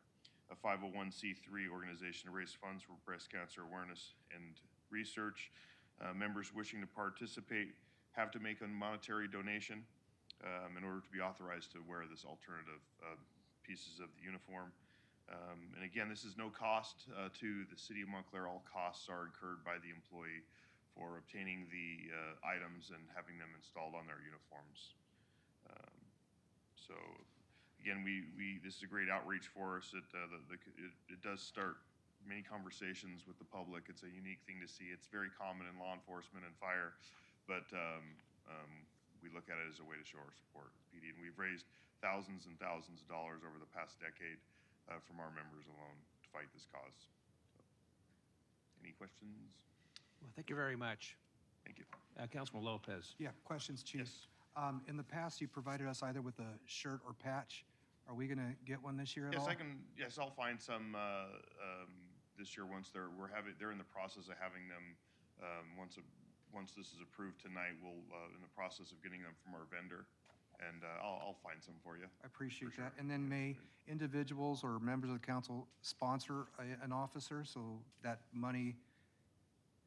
a 501c3 organization to raise funds for breast cancer awareness and research. Members wishing to participate have to make a monetary donation in order to be authorized to wear this alternative pieces of the uniform. And again, this is no cost to the city of Montclair. All costs are incurred by the employee for obtaining the items and having them installed on their uniforms. So again, this is a great outreach for us. It does start many conversations with the public. It's a unique thing to see. It's very common in law enforcement and fire, but we look at it as a way to show our support as PD. And we've raised thousands and thousands of dollars over the past decade from our members alone to fight this cause. So, any questions? Well, thank you very much. Thank you. Councilman Lopez. Yeah, questions, Chief. Yes. In the past, you provided us either with a shirt or patch. Are we going to get one this year at all? Yes, I'll find some this year once they're in the process of having them. Once this is approved tonight, we'll in the process of getting them from our vendor, and I'll find some for you. I appreciate For sure. that. And then may individuals or members of the council sponsor an officer so that money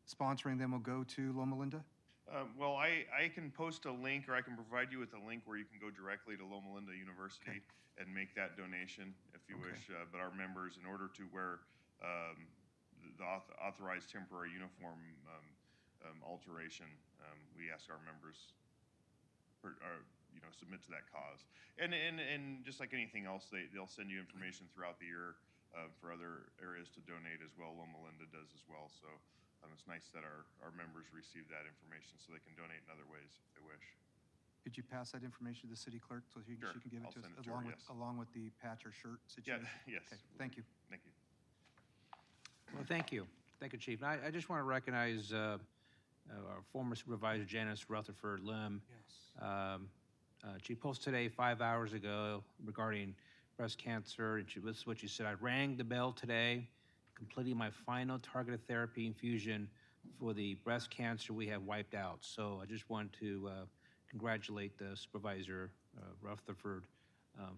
sponsoring them will go to Loma Linda? Well, I can post a link, or I can provide you with a link where you can go directly to Loma Linda University and make that donation if you wish. But our members, in order to wear the authorized temporary uniform alteration, we ask our members, submit to that cause. And just like anything else, they'll send you information throughout the year for other areas to donate as well. Loma Linda does as well. So it's nice that our members receive that information so they can donate in other ways if they wish. Could you pass that information to the city clerk so she Sure. can give it I'll to us send it to her, along with, yes. along with the patch or shirt Yeah, situation? yes. Okay, thank you. Thank you. Well, thank you. Thank you, Chief. I just want to recognize our former supervisor, Janice Rutherford Lim. Yes. She posted today 5 hours ago regarding breast cancer, and this is what she said: I rang the bell today, completing my final targeted therapy infusion for the breast cancer we have wiped out. So I just want to congratulate the Supervisor Rutherford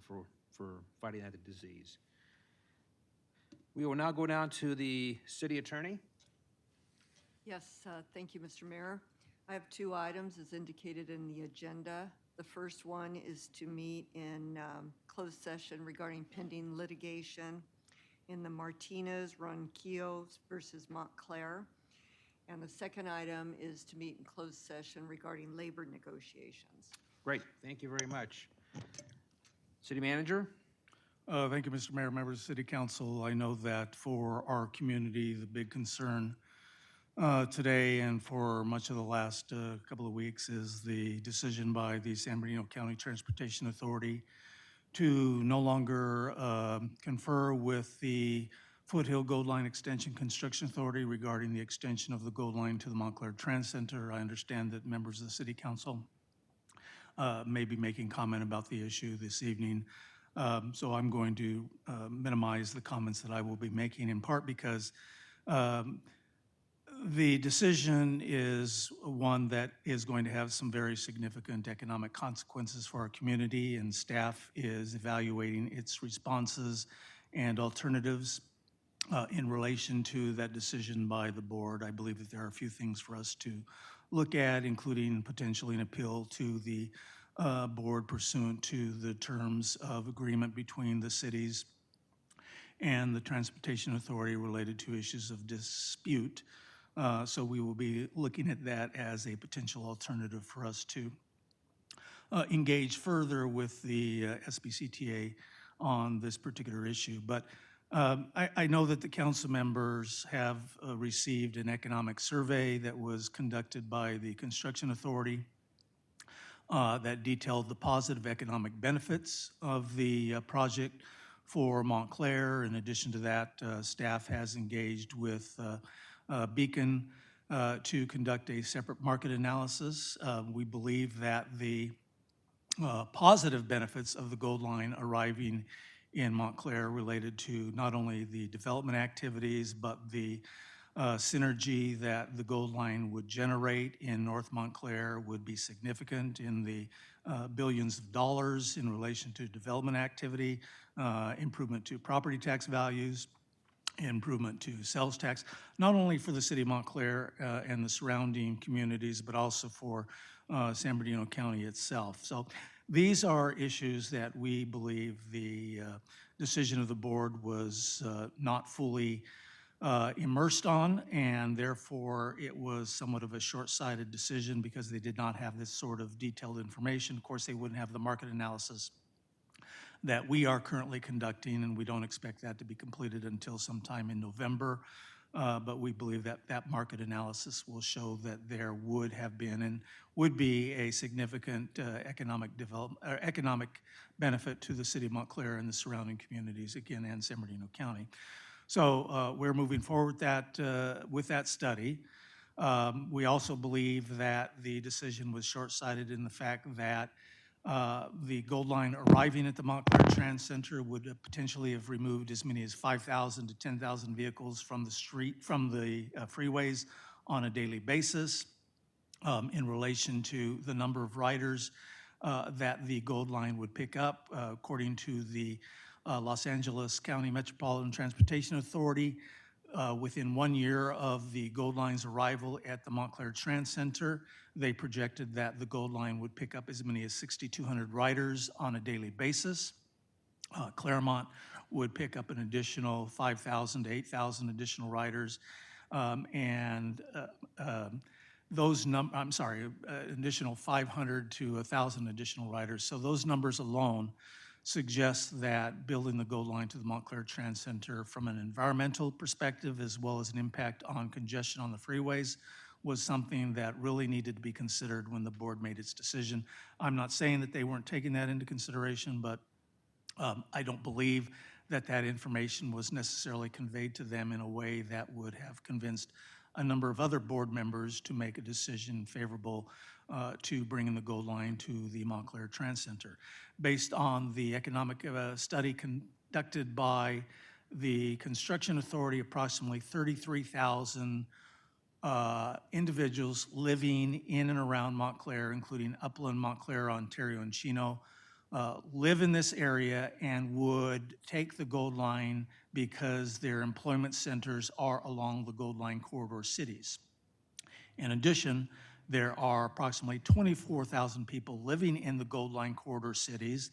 for fighting that disease. We will now go down to the City Attorney. Yes, thank you, Mr. Mayor. I have two items as indicated in the agenda. The first one is to meet in closed session regarding pending litigation in the Martinez Ronquillo versus Montclair. And the second item is to meet in closed session regarding labor negotiations. Great, thank you very much. City Manager? Thank you, Mr. Mayor, members of the City Council. I know that for our community, the big concern today and for much of the last couple of weeks is the decision by the San Bernardino County Transportation Authority to no longer confer with the Foothill Gold Line Extension Construction Authority regarding the extension of the Gold Line to the Montclair Trans Center. I understand that members of the City Council may be making comment about the issue this evening. So I'm going to minimize the comments that I will be making, in part because the decision is one that is going to have some very significant economic consequences for our community, and staff is evaluating its responses and alternatives in relation to that decision by the board. I believe that there are a few things for us to look at, including potentially an appeal to the board pursuant to the terms of agreement between the cities and the Transportation Authority related to issues of dispute. So we will be looking at that as a potential alternative for us to engage further with the SBCTA on this particular issue. But I know that the council members have received an economic survey that was conducted by the Construction Authority that detailed the positive economic benefits of the project for Montclair. In addition to that, staff has engaged with Beacon to conduct a separate market analysis. We believe that the positive benefits of the Gold Line arriving in Montclair related to not only the development activities, but the synergy that the Gold Line would generate in North Montclair would be significant in the billions of dollars in relation to development activity, improvement to property tax values, improvement to sales tax, not only for the city of Montclair and the surrounding communities, but also for San Bernardino County itself. So these are issues that we believe the decision of the board was not fully immersed on, and therefore it was somewhat of a short-sighted decision because they did not have this sort of detailed information. Of course, they wouldn't have the market analysis that we are currently conducting, and we don't expect that to be completed until sometime in November. But we believe that that market analysis will show that there would have been and would be a significant economic benefit to the city of Montclair and the surrounding communities, again, and San Bernardino County. So we're moving forward with that study. We also believe that the decision was short-sighted in the fact that the Gold Line arriving at the Montclair Trans Center would potentially have removed as many as 5,000 to 10,000 vehicles from the freeways on a daily basis. In relation to the number of riders that the Gold Line would pick up. According to the Los Angeles County Metropolitan Transportation Authority, within 1 year of the Gold Line's arrival at the Montclair Trans Center, they projected that the Gold Line would pick up as many as 6,200 riders on a daily basis. Claremont would pick up an additional 5,000 to 8,000 additional riders, additional 500 to 1,000 additional riders. So those numbers alone suggest that building the Gold Line to the Montclair Trans Center from an environmental perspective as well as an impact on congestion on the freeways was something that really needed to be considered when the board made its decision. I'm not saying that they weren't taking that into consideration, but I don't believe that that information was necessarily conveyed to them in a way that would have convinced a number of other board members to make a decision favorable to bringing the Gold Line to the Montclair Trans Center. Based on the economic study conducted by the Construction Authority, approximately 33,000 individuals living in and around Montclair, including Upland, Montclair, Ontario, and Chino, live in this area and would take the Gold Line because their employment centers are along the Gold Line corridor cities. In addition, there are approximately 24,000 people living in the Gold Line corridor cities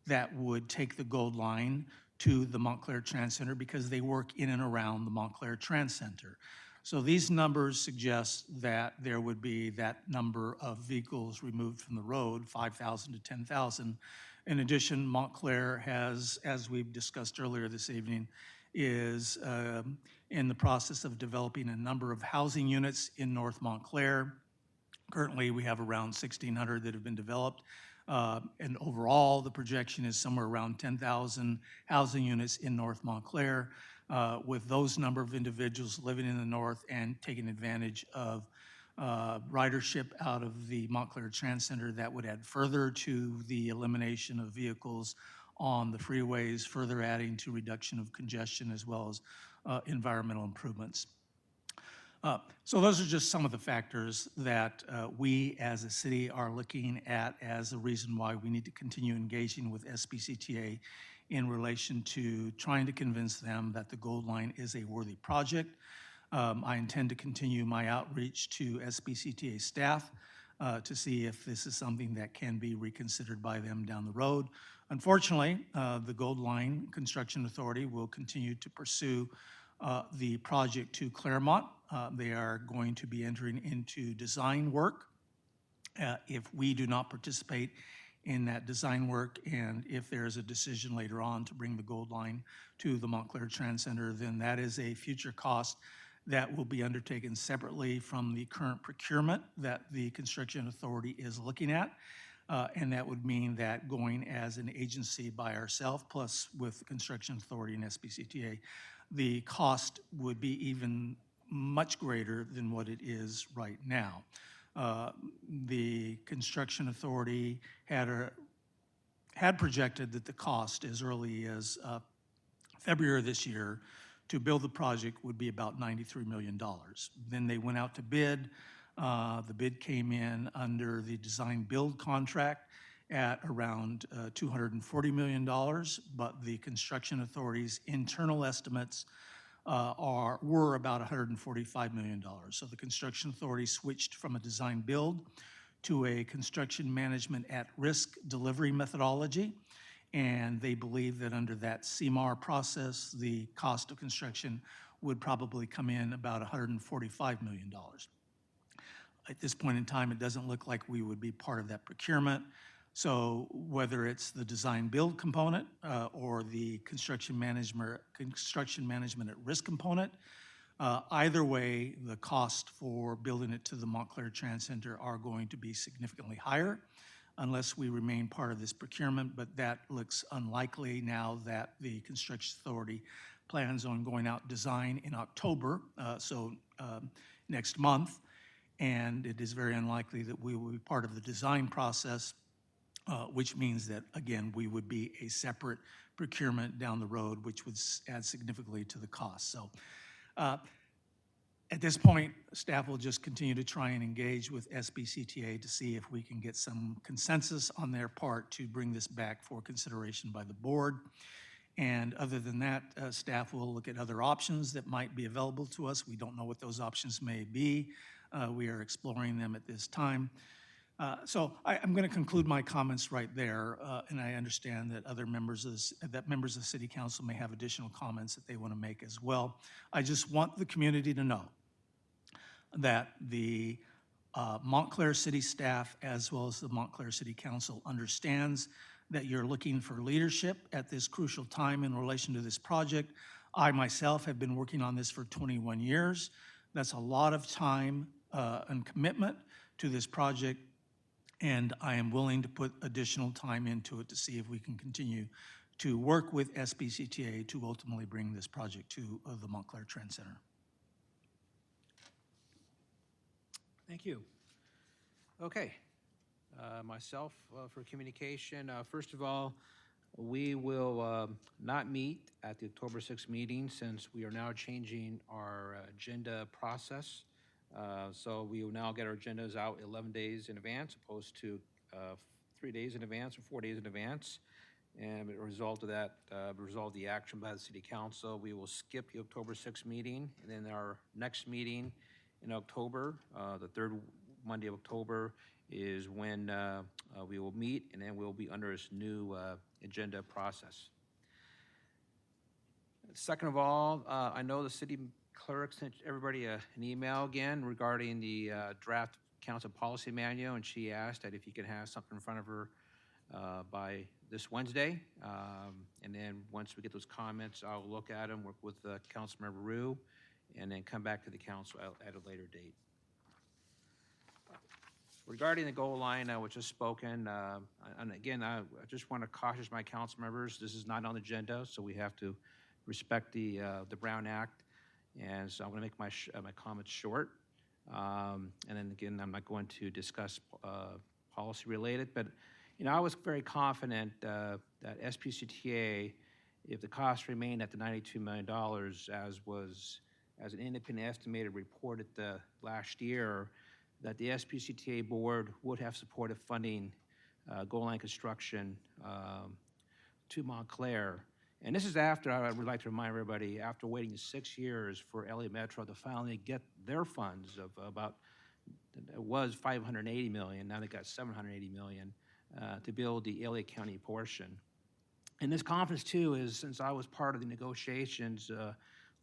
that would take the Gold Line to the Montclair Trans Center because they work in and around the Montclair Trans Center. So these numbers suggest that there would be that number of vehicles removed from the road, 5,000 to 10,000. In addition, Montclair has, as we've discussed earlier this evening, is in the process of developing a number of housing units in North Montclair. Currently, we have around 1,600 that have been developed. And overall, the projection is somewhere around 10,000 housing units in North Montclair. With those number of individuals living in the north and taking advantage of ridership out of the Montclair Trans Center, that would add further to the elimination of vehicles on the freeways, further adding to reduction of congestion as well as environmental improvements. So those are just some of the factors that we as a city are looking at as a reason why we need to continue engaging with SBCTA in relation to trying to convince them that the Gold Line is a worthy project. I intend to continue my outreach to SBCTA staff to see if this is something that can be reconsidered by them down the road. Unfortunately, the Gold Line Construction Authority will continue to pursue the project to Claremont. They are going to be entering into design work. If we do not participate in that design work, and if there is a decision later on to bring the Gold Line to the Montclair Trans Center, then that is a future cost that will be undertaken separately from the current procurement that the Construction Authority is looking at. And that would mean that going as an agency by ourselves, plus with the Construction Authority and SBCTA, the cost would be even much greater than what it is right now. The Construction Authority had projected that the cost as early as February of this year to build the project would be about $93 million. Then they went out to bid. The bid came in under the design build contract at around $240 million, but the Construction Authority's internal estimates were about $145 million. So the Construction Authority switched from a design build to a construction management at risk delivery methodology. And they believe that under that CMAR process, the cost of construction would probably come in about $145 million. At this point in time, it doesn't look like we would be part of that procurement. So whether it's the design build component or the construction management at risk component, either way, the cost for building it to the Montclair Trans Center are going to be significantly higher unless we remain part of this procurement, but that looks unlikely now that the Construction Authority plans on going out design in October, next month, and it is very unlikely that we will be part of the design process, which means that, again, we would be a separate procurement down the road, which would add significantly to the cost. So At this point, staff will just continue to try and engage with SBCTA to see if we can get some consensus on their part to bring this back for consideration by the board. And other than that, staff will look at other options that might be available to us. We don't know what those options may be. We are exploring them at this time. So I'm going to conclude my comments right there, and I understand that other members of the City Council may have additional comments that they want to make as well. I just want the community to know that the Montclair City staff, as well as the Montclair City Council, understands that you're looking for leadership at this crucial time in relation to this project. I myself have been working on this for 21 years. That's a lot of time and commitment to this project, and I am willing to put additional time into it to see if we can continue to work with SBCTA to ultimately bring this project to the Montclair Trend Center. Thank you. Okay. Myself for communication. First of all, we will not meet at the October 6th meeting since we are now changing our agenda process. So we will now get our agendas out 11 days in advance opposed to 3 days in advance or 4 days in advance. And as a result of that, result of the action by the City Council, we will skip the October 6th meeting, and then our next meeting in October, the third Monday of October, is when we will meet, and then we'll be under this new agenda process. Second of all, I know the city clerk sent everybody an email again regarding the draft council policy manual, and she asked that if you could have something in front of her by this Wednesday. And then once we get those comments, I'll look at them, work with Councilmember Rue, and then come back to the council at a later date. Regarding the goal line, which is spoken, and again, I just want to caution my council members, this is not on the agenda, so we have to respect the Brown Act, and so I'm going to make my comments short. And then again, I'm not going to discuss policy related, but you know, I was very confident that SPCTA, if the cost remained at the $92 million, as an independent estimated reported last year, that the SPCTA board would have supported funding goal line construction to Montclair. And this is after, I would like to remind everybody, after waiting 6 years for LA Metro to finally get their funds of about, it was $580 million, now they got $780 million to build the LA County portion. And this confidence too is, since I was part of the negotiations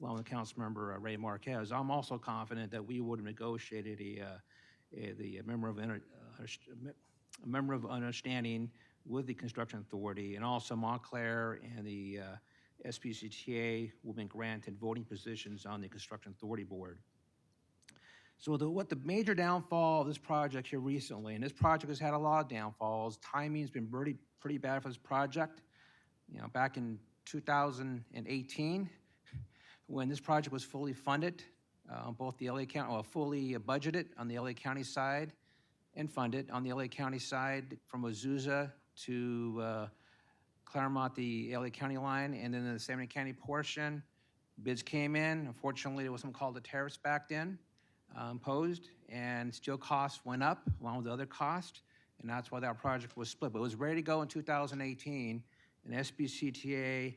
along with Councilmember Ray Marquez, I'm also confident that we would have negotiated the member of understanding with the construction authority, and also Montclair and the SPCTA will be granted voting positions on the construction authority board. So what the major downfall of this project here recently, and this project has had a lot of downfalls, timing's been pretty bad for this project. You know, back in 2018, when this project was fully funded, on both the LA County, or fully budgeted on the LA County side and funded on the LA County side from Azusa to Claremont, the LA County line, and then the San Diego County portion. Bids came in. Unfortunately, there was something called the tariffs back then imposed, and steel costs went up along with the other costs, and that's why that project was split. But it was ready to go in 2018, and SBCTA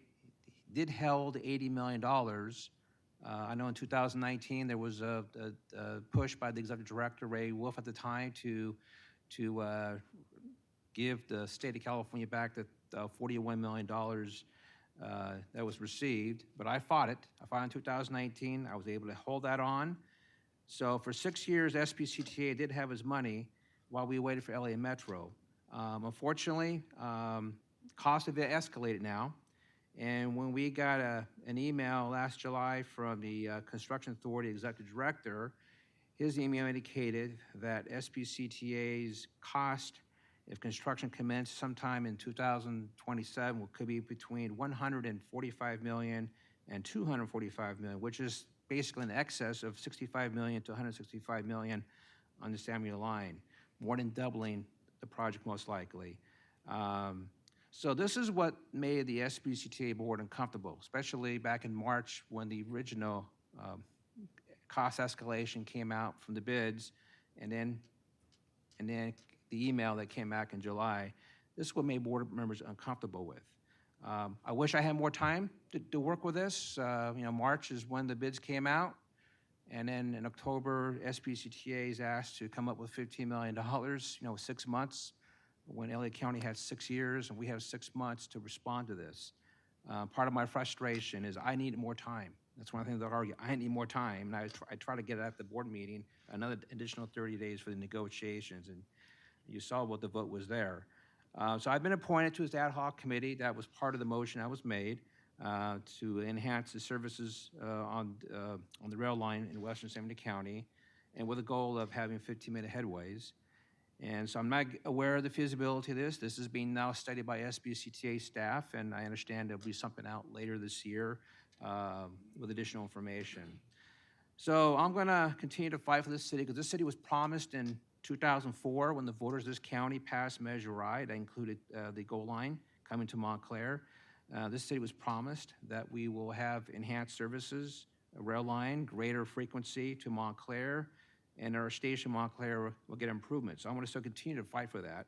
did held $80 million. I know in 2019 there was a push by the executive director, Ray Wolf, at the time to give the state of California back the $41 million that was received, but I fought it. I fought in 2019. I was able to hold that on. So for 6 years, SPCTA did have his money while we waited for LA Metro. Unfortunately, cost of it escalated now. And when we got an email last July from the Construction Authority Executive Director, his email indicated that SPCTA's cost, if construction commenced sometime in 2027, could be between $145 million and $245 million, which is basically in excess of $65 million to $165 million on the Samuel line, more than doubling the project most likely. So this is what made the SBCTA board uncomfortable, especially back in March when the original cost escalation came out from the bids, and then the email that came back in July. This is what made board members uncomfortable with. I wish I had more time to work with this. March is when the bids came out. And then in October, SBCTA is asked to come up with $15 million, 6 months, when LA County has 6 years and we have 6 months to respond to this. Part of my frustration is I need more time. That's one of the things I'll argue. I need more time, and I try to get it at the board meeting, another additional 30 days for the negotiations, and you saw what the vote was there. So I've been appointed to this ad hoc committee. That was part of the motion that was made to enhance the services on the rail line in Western San Bernardino County, and with a goal of having 15-minute headways. And so I'm not aware of the feasibility of this. This is being now studied by SBCTA staff, and I understand there'll be something out later this year with additional information. So I'm going to continue to fight for this city, because this city was promised in 2004 when the voters of this county passed Measure I that included the GO line coming to Montclair. This city was promised that we will have enhanced services, a rail line, greater frequency to Montclair, and our station Montclair will get improvements. So I'm going to still continue to fight for that.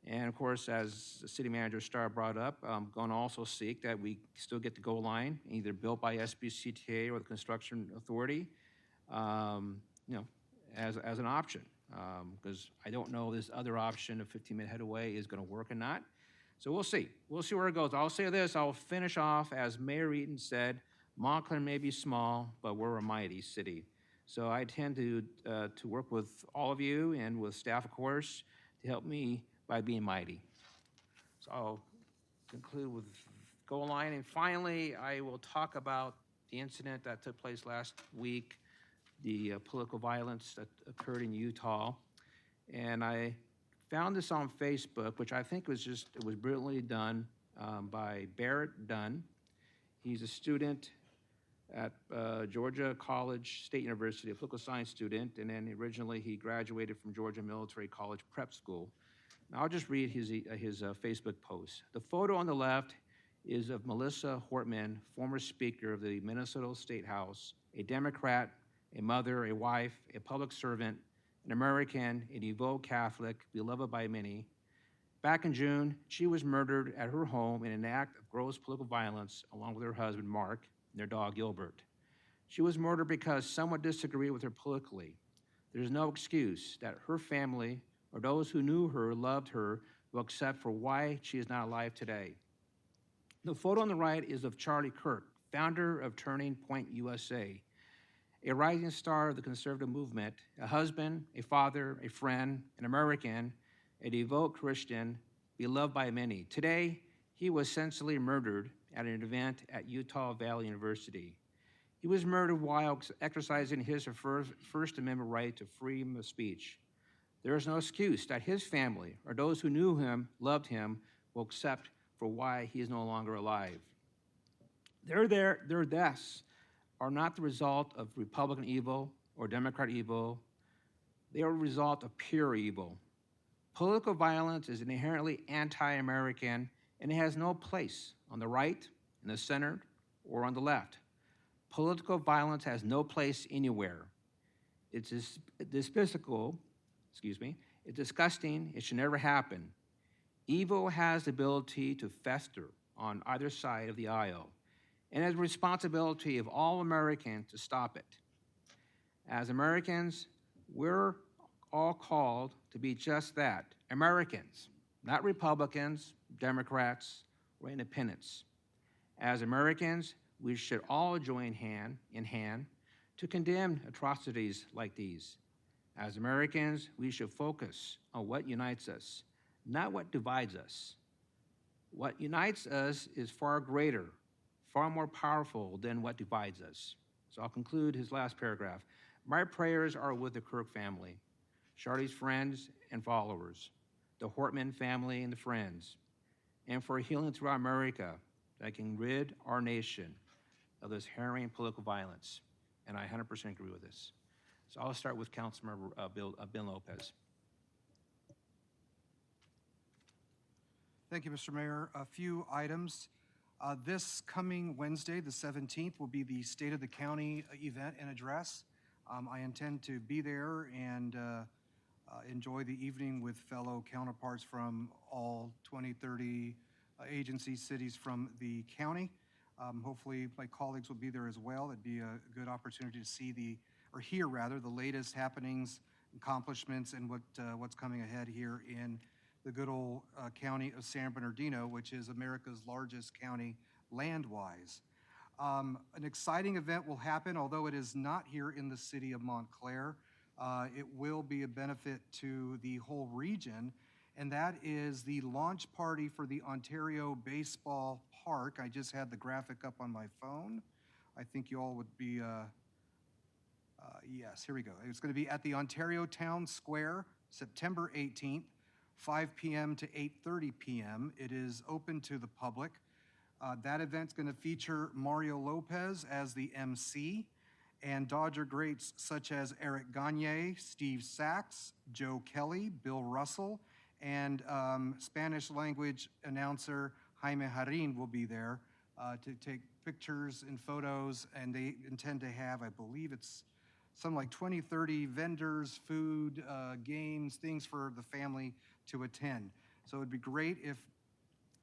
And of course, as the city manager Starr brought up, I'm going to also seek that we still get the GO line, either built by SBCTA or the construction authority, as an option. Because I don't know this other option of 15-minute headway is going to work or not. So we'll see. We'll see where it goes. I'll say this. I'll finish off, as Mayor Eaton said, Montclair may be small, but we're a mighty city. So I intend to work with all of you and with staff, of course, to help me by being mighty. So I'll conclude with GO line. And finally, I will talk about the incident that took place last week, the political violence that occurred in Utah. And I found this on Facebook, which I think was brilliantly done by Barrett Dunn. He's a student at Georgia College State University, a political science student, and then originally he graduated from Georgia Military College Prep School. Now I'll just read his Facebook post. The photo on the left is of Melissa Hortman, former Speaker of the Minnesota State House, a Democrat, a mother, a wife, a public servant, an American, a devout Catholic, beloved by many. Back in June, she was murdered at her home in an act of gross political violence along with her husband, Mark, and their dog, Gilbert. She was murdered because someone disagreed with her politically. There's no excuse that her family or those who knew her, loved her, will accept for why she is not alive today. The photo on the right is of Charlie Kirk, founder of Turning Point USA, a rising star of the conservative movement, a husband, a father, a friend, an American, a devout Christian, beloved by many. Today, he was senselessly murdered at an event at Utah Valley University. He was murdered while exercising his First Amendment right to freedom of speech. There is no excuse that his family or those who knew him, loved him, will accept for why he is no longer alive. Their deaths are not the result of Republican evil or Democrat evil. They are a result of pure evil. Political violence is inherently anti-American, and it has no place on the right, in the center, or on the left. Political violence has no place anywhere. It's despicable, it's disgusting, it should never happen. Evil has the ability to fester on either side of the aisle, and it is the responsibility of all Americans to stop it. As Americans, we're all called to be just that, Americans, not Republicans, Democrats, or independents. As Americans, we should all join hand in hand to condemn atrocities like these. As Americans, we should focus on what unites us, not what divides us. What unites us is far greater, far more powerful than what divides us. So I'll conclude his last paragraph. My prayers are with the Kirk family, Charlie's friends and followers, the Hortman family and the friends, and for healing throughout America that can rid our nation of this harrowing political violence. And I 100% agree with this. So I'll start with Councilmember Ben Lopez. Thank you, Mr. Mayor. A few items. This coming Wednesday, the 17th, will be the State of the County event and address. I intend to be there and enjoy the evening with fellow counterparts from all 20, 30 agencies, cities from the county. Hopefully, my colleagues will be there as well. It'd be a good opportunity to see or hear rather, the latest happenings, accomplishments, and what's coming ahead here in the good old county of San Bernardino, which is America's largest county land-wise. An exciting event will happen, although it is not here in the city of Montclair. It will be a benefit to the whole region, and that is the launch party for the Ontario Baseball Park. I just had the graphic up on my phone. I think you all would be, yes, here we go. It's going to be at the Ontario Town Square, September 18th, 5 p.m. to 8:30 p.m. It is open to the public. That event's going to feature Mario Lopez as the MC, and Dodger greats such as Eric Gagne, Steve Sachs, Joe Kelly, Bill Russell, and Spanish language announcer Jaime Harin will be there to take pictures and photos, and they intend to have, I believe it's something like 20, 30 vendors, food, games, things for the family to attend. So it'd be great if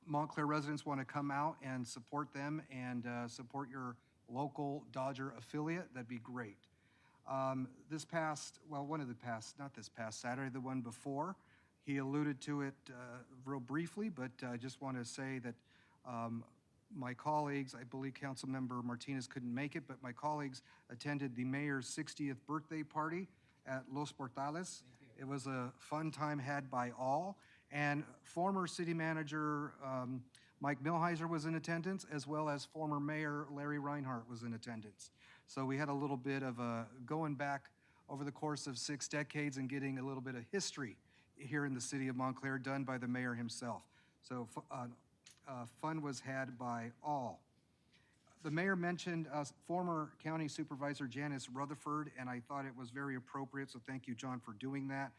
Montclair residents want to come out and support them and support your local Dodger affiliate. That'd be great. This past, well, not this past Saturday, the one before, he alluded to it real briefly, but I just want to say that my colleagues, I believe Councilmember Martinez couldn't make it, but my colleagues attended the mayor's 60th birthday party at Los Portales. It was a fun time had by all, and former city manager Mike Milheiser was in attendance, as well as former mayor Larry Reinhardt was in attendance. So we had a little bit of a going back over the course of 6 decades and getting a little bit of history here in the city of Montclair done by the mayor himself. So fun was had by all. The mayor mentioned former County Supervisor Janice Rutherford, and I thought it was very appropriate, so thank you, John, for doing that.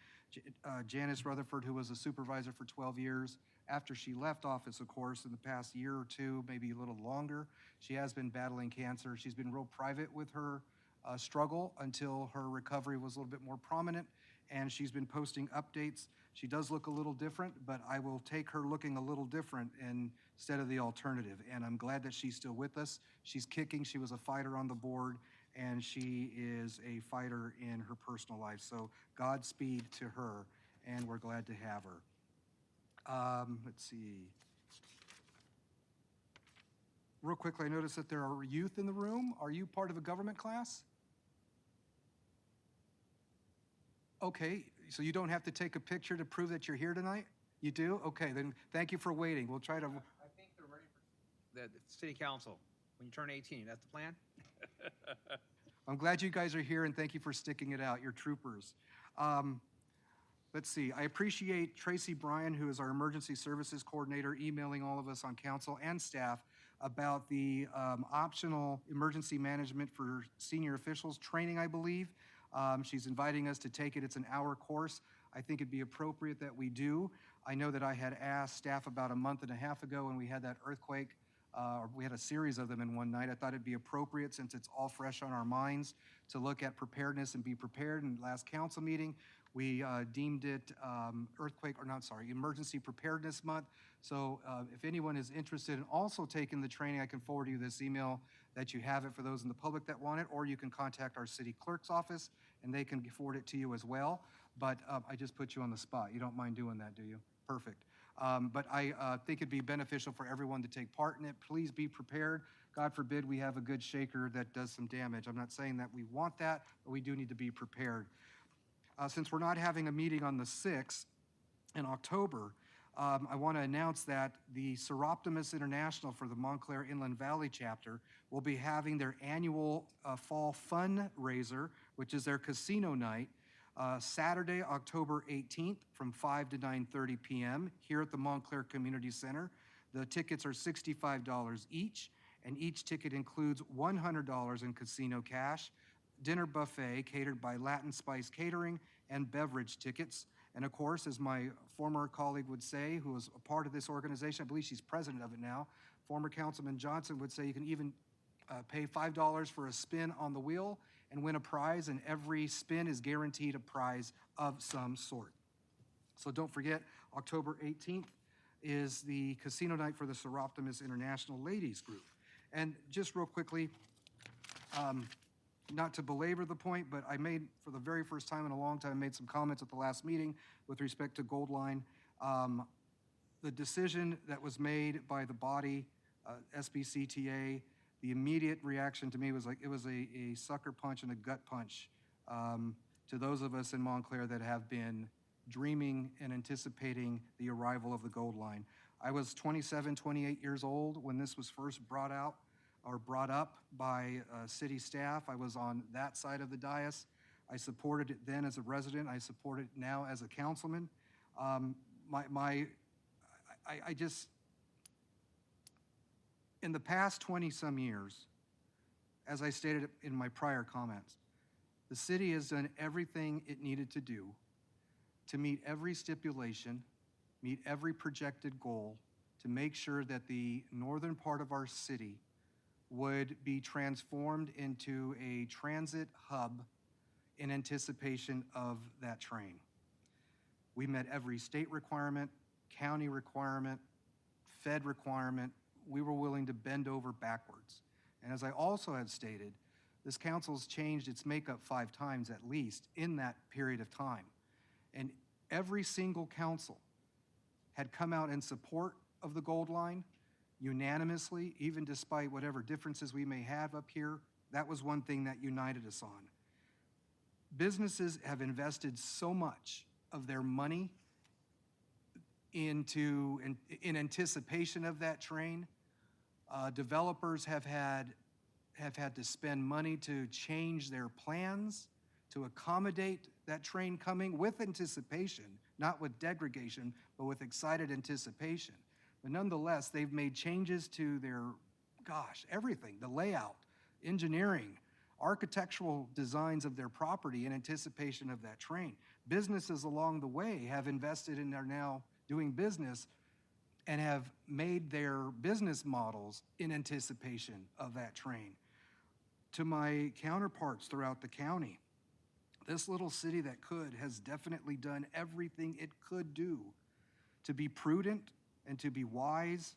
Janice Rutherford, who was a supervisor for 12 years, after she left office, of course, in the past year or two, maybe a little longer, she has been battling cancer. She's been real private with her struggle until her recovery was a little bit more prominent, and she's been posting updates. She does look a little different, but I will take her looking a little different instead of the alternative, and I'm glad that she's still with us. She's kicking. She was a fighter on the board, and she is a fighter in her personal life. So Godspeed to her, and we're glad to have her. Let's see. Real quickly, I noticed that there are youth in the room. Are you part of a government class? Okay, so you don't have to take a picture to prove that you're here tonight? You do? Okay, then thank you for waiting. We'll try to... I think they're ready for the city council. When you turn 18, that's the plan? I'm glad you guys are here, and thank you for sticking it out. You're troopers. Let's see. I appreciate Tracy Bryan, who is our emergency services coordinator, emailing all of us on council and staff about the optional emergency management for senior officials training, I believe. She's inviting us to take it. It's an hour course. I think it'd be appropriate that we do. I know that I had asked staff about a month and a half ago when we had that earthquake. We had a series of them in one night. I thought it'd be appropriate, since it's all fresh on our minds, to look at preparedness and be prepared. In the last council meeting, we deemed it Emergency Preparedness Month. So if anyone is interested in also taking the training, I can forward you this email that you have it for those in the public that want it, or you can contact our city clerk's office and they can forward it to you as well. But I just put you on the spot. You don't mind doing that, do you? Perfect. But I think it'd be beneficial for everyone to take part in it. Please be prepared. God forbid we have a good shaker that does some damage. I'm not saying that we want that, but we do need to be prepared. Since we're not having a meeting on the 6th in October, I want to announce that the Seroptimus International for the Montclair Inland Valley chapter will be having their annual fall fundraiser, which is their casino night, Saturday, October 18th from 5 to 9:30 p.m. here at the Montclair Community Center. The tickets are $65 each, and each ticket includes $100 in casino cash, dinner buffet catered by Latin Spice Catering, and beverage tickets. And of course, as my former colleague would say, who was a part of this organization, I believe she's president of it now, former Councilman Johnson would say you can even pay $5 for a spin on the wheel, and win a prize, and every spin is guaranteed a prize of some sort. So don't forget, October 18th is the casino night for the Seroptimus International Ladies Group. And just real quickly, not to belabor the point, but I made, for the very first time in a long time, made some comments at the last meeting with respect to Gold Line. The decision that was made by the body, SBCTA, the immediate reaction to me was like, it was a sucker punch and a gut punch to those of us in Montclair that have been dreaming and anticipating the arrival of the Gold Line. I was 27, 28 years old when this was first brought out or brought up by city staff. I was on that side of the dais. I supported it then as a resident. I support it now as a councilman. I just, in the past 20-some years, as I stated in my prior comments, the city has done everything it needed to do to meet every stipulation, meet every projected goal, to make sure that the northern part of our city would be transformed into a transit hub in anticipation of that train. We met every state requirement, county requirement, Fed requirement. We were willing to bend over backwards. And as I also have stated, this council's changed its makeup 5 times at least in that period of time. And every single council had come out in support of the Gold Line unanimously, even despite whatever differences we may have up here. That was one thing that united us on. Businesses have invested so much of their money in anticipation of that train. Developers have had to spend money to change their plans to accommodate that train coming with anticipation, not with degradation, but with excited anticipation. But nonetheless, they've made changes to their, everything, the layout, engineering, architectural designs of their property in anticipation of that train. Businesses along the way have invested and are now doing business and have made their business models in anticipation of that train. To my counterparts throughout the county, this little city that could has definitely done everything it could do to be prudent and to be wise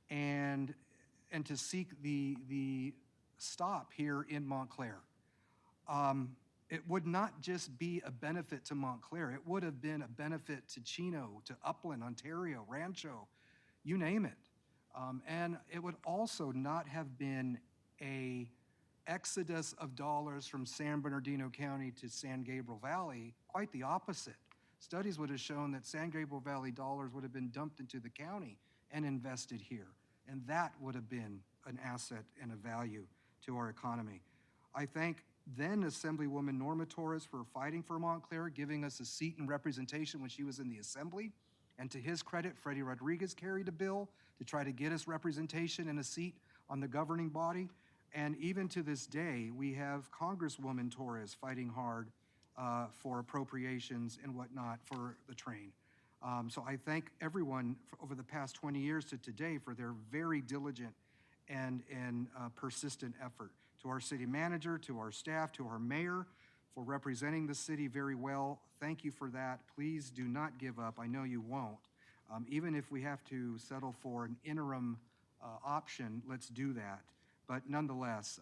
and to seek the stop here in Montclair. It would not just be a benefit to Montclair, it would have been a benefit to Chino, to Upland, Ontario, Rancho, you name it. And it would also not have been a exodus of dollars from San Bernardino County to San Gabriel Valley, quite the opposite. Studies would have shown that San Gabriel Valley dollars would have been dumped into the county and invested here. And that would have been an asset and a value to our economy. I thank then Assemblywoman Norma Torres for fighting for Montclair, giving us a seat and representation when she was in the Assembly. And to his credit, Freddie Rodriguez carried a bill to try to get us representation and a seat on the governing body. And even to this day, we have Congresswoman Torres fighting hard for appropriations and whatnot for the train. So I thank everyone over the past 20 years to today for their very diligent and persistent effort. To our city manager, to our staff, to our mayor for representing the city very well. Thank you for that. Please do not give up. I know you won't. Even if we have to settle for an interim option, let's do that. But nonetheless,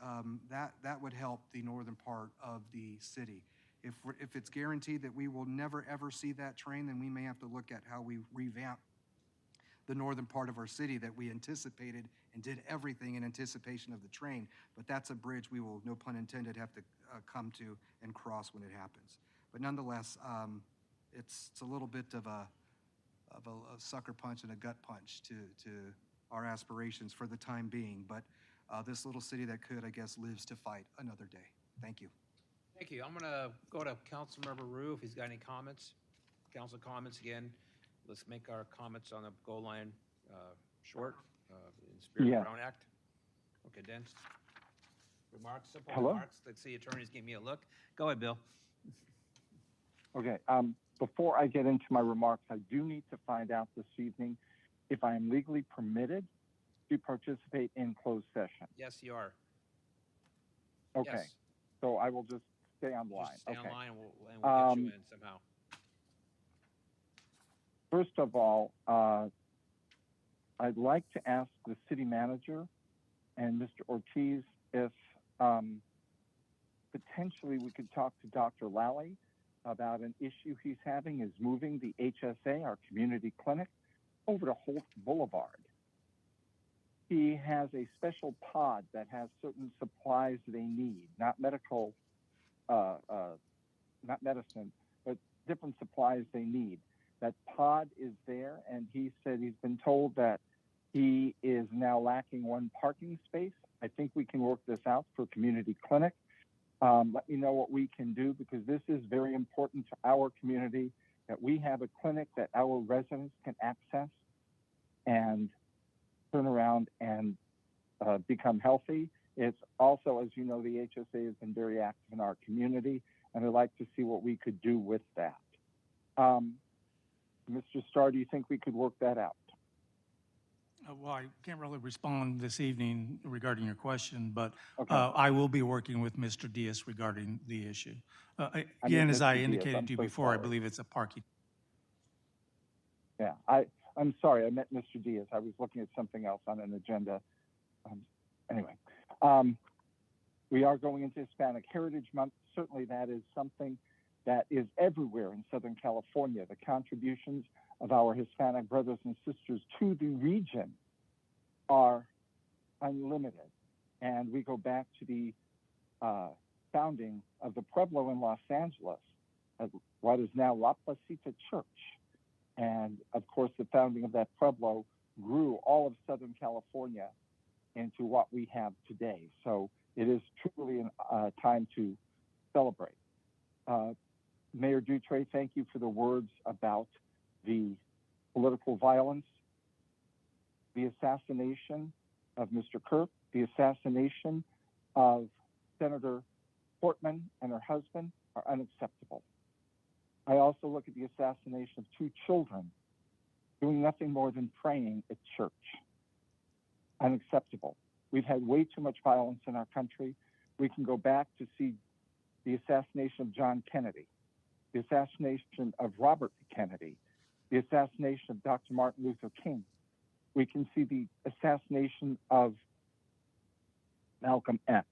that would help the northern part of the city. If it's guaranteed that we will never, ever see that train, then we may have to look at how we revamp the northern part of our city that we anticipated and did everything in anticipation of the train. But that's a bridge we will, no pun intended, have to come to and cross when it happens. But nonetheless, it's a little bit of a sucker punch and a gut punch to our aspirations for the time being. But this little city that could, I guess, lives to fight another day. Thank you. Thank you. I'm going to go to Councilmember Rue if he's got any comments. Council comments again. Let's make our comments on the Gold Line short, in spirit of Brown Act, or condensed. Remarks, simple remarks. Let's see, attorneys give me a look. Go ahead, Bill. Okay. Before I get into my remarks, I do need to find out this evening if I am legally permitted to participate in closed session. Yes, you are. Okay. Yes. So I will just stay on the line. Just stay Okay. online and we'll get you in somehow. First of all, I'd like to ask the city manager and Mr. Ortiz if potentially we could talk to Dr. Lally about an issue he's having, is moving the HSA, our community clinic, over to Holt Boulevard. He has a special pod that has certain supplies they need, not medical, not medicine, but different supplies they need. That pod is there, and he said he's been told that he is now lacking one parking space. I think we can work this out for community clinic. Let me know what we can do, because this is very important to our community, that we have a clinic that our residents can access and turn around and become healthy. It's also, as you know, the HSA has been very active in our community, and I'd like to see what we could do with that. Mr. Starr, do you think we could work that out? Well, I can't really respond this evening regarding your question, but Okay. I will be working with Mr. Diaz regarding the issue. I Again, mean, as Mr. I Diaz, indicated I'm to you so before, I sorry. believe it's a parking. Yeah, I'm sorry, I meant Mr. Diaz. I was looking at something else on an agenda. Anyway, we are going into Hispanic Heritage Month. Certainly that is something that is everywhere in Southern California. The contributions of our Hispanic brothers and sisters to the region are unlimited. And we go back to the founding of the Pueblo in Los Angeles, at what is now La Placita Church. And of course, the founding of that Pueblo grew all of Southern California into what we have today. So it is truly a time to celebrate. Mayor Dutre, thank you for the words about the political violence, the assassination of Mr. Kirk, the assassination of Senator Portman and her husband are unacceptable. I also look at the assassination of two children doing nothing more than praying at church. Unacceptable. We've had way too much violence in our country. We can go back to see the assassination of John Kennedy, the assassination of Robert Kennedy, the assassination of Dr. Martin Luther King. We can see the assassination of Malcolm X.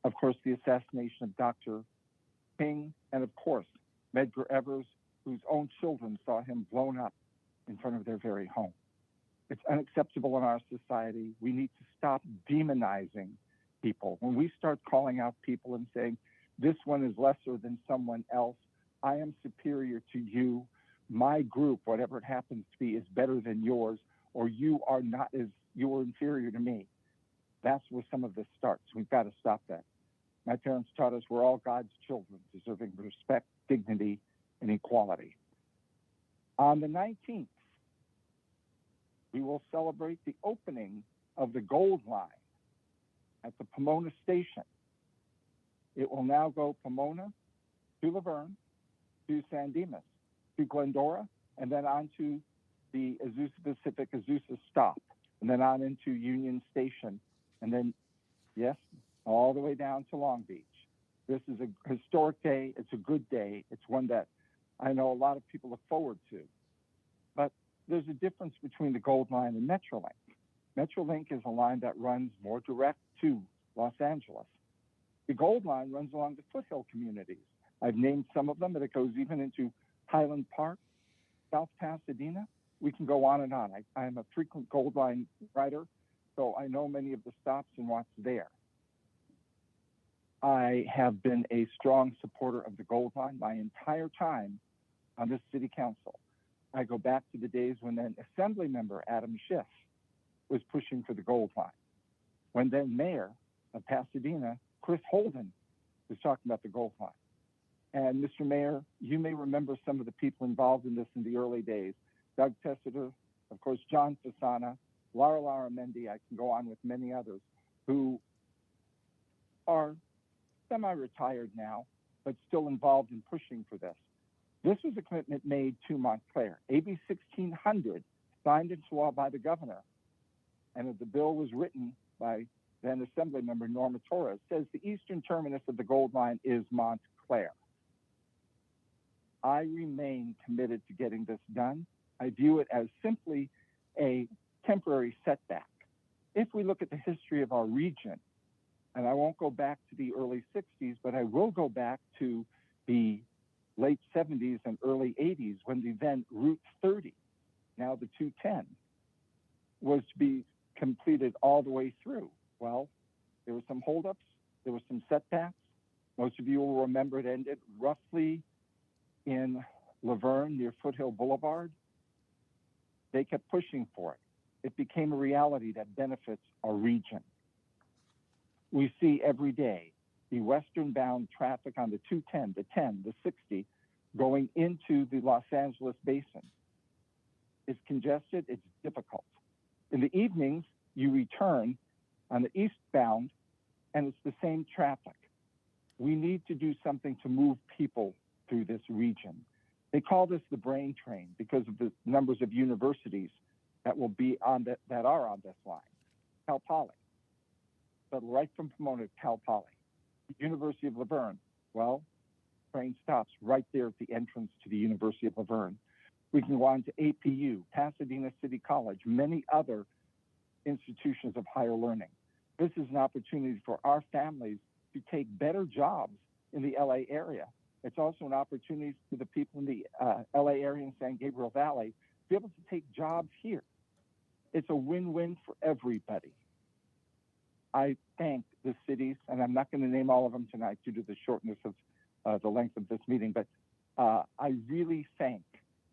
Of course, the assassination of Dr. King, and of course, Medgar Evers, whose own children saw him blown up in front of their very home. It's unacceptable in our society. We need to stop demonizing people. When we start calling out people and saying, this one is lesser than someone else, I am superior to you, my group, whatever it happens to be, is better than yours, or you are inferior to me. That's where some of this starts. We've got to stop that. My parents taught us we're all God's children, deserving respect, dignity, and equality. On the 19th, we will celebrate the opening of the Gold Line at the Pomona Station. It will now go Pomona to Laverne, to San Dimas, to Glendora, and then on to the Azusa Pacific Azusa stop, and then on into Union Station, and then, yes, all the way down to Long Beach. This is a historic day. It's a good day. It's one that I know a lot of people look forward to. But there's a difference between the Gold Line and Metrolink. Metrolink is a line that runs more direct to Los Angeles. The Gold Line runs along the foothill communities. I've named some of them, but it goes even into Highland Park, South Pasadena. We can go on and on. I am a frequent Gold Line rider, so I know many of the stops and what's there. I have been a strong supporter of the Gold Line my entire time on this city council. I go back to the days when then Assembly Member Adam Schiff was pushing for the Gold Line. When then Mayor of Pasadena, Chris Holden, was talking about the Gold Line. And Mr. Mayor, you may remember some of the people involved in this in the early days. Doug Tessiter, of course, John Fasana, Lara Mendy, I can go on with many others, who are semi-retired now, but still involved in pushing for this. This was a commitment made to Montclair. AB 1600 signed into law by the governor, and the bill was written by then Assemblymember Norma Torres, says the eastern terminus of the Gold Line is Montclair. I remain committed to getting this done. I view it as simply a temporary setback. If we look at the history of our region, and I won't go back to the early 60s, but I will go back to the late 70s and early 80s when the then Route 30, now the 210, was to be completed all the way through. Well, there were some holdups, there were some setbacks. Most of you will remember it ended roughly in Laverne near Foothill Boulevard. They kept pushing for it. It became a reality that benefits our region. We see every day the western-bound traffic on the 210, the 10, the 60, going into the Los Angeles basin. It's congested, it's difficult. In the evenings, you return on the eastbound, and it's the same traffic. We need to do something to move people through this region. They call this the brain train because of the numbers of universities that will be on that are on this line. Cal Poly, but right from Pomona to Cal Poly. University of Laverne, well, train stops right there at the entrance to the University of Laverne. We can go on to APU, Pasadena City College, many other institutions of higher learning. This is an opportunity for our families to take better jobs in the LA area. It's also an opportunity for the people in the LA area and San Gabriel Valley to be able to take jobs here. It's a win-win for everybody. I thank the cities, and I'm not going to name all of them tonight due to the shortness of the length of this meeting, but I really thank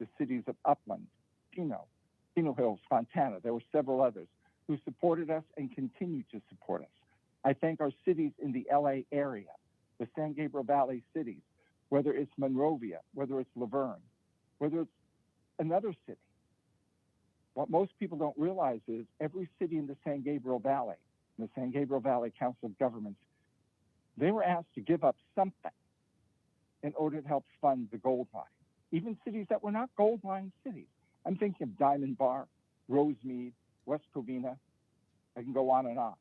the cities of Upland, Chino Hills, Fontana. There were several others who supported us and continue to support us. I thank our cities in the LA area, the San Gabriel Valley cities, whether it's Monrovia, whether it's Laverne, whether it's another city. What most people don't realize is every city in the San Gabriel Valley, the San Gabriel Valley Council of Governments, they were asked to give up something in order to help fund the Gold Line. Even cities that were not Gold Line cities. I'm thinking of Diamond Bar, Rosemead, West Covina. I can go on and on.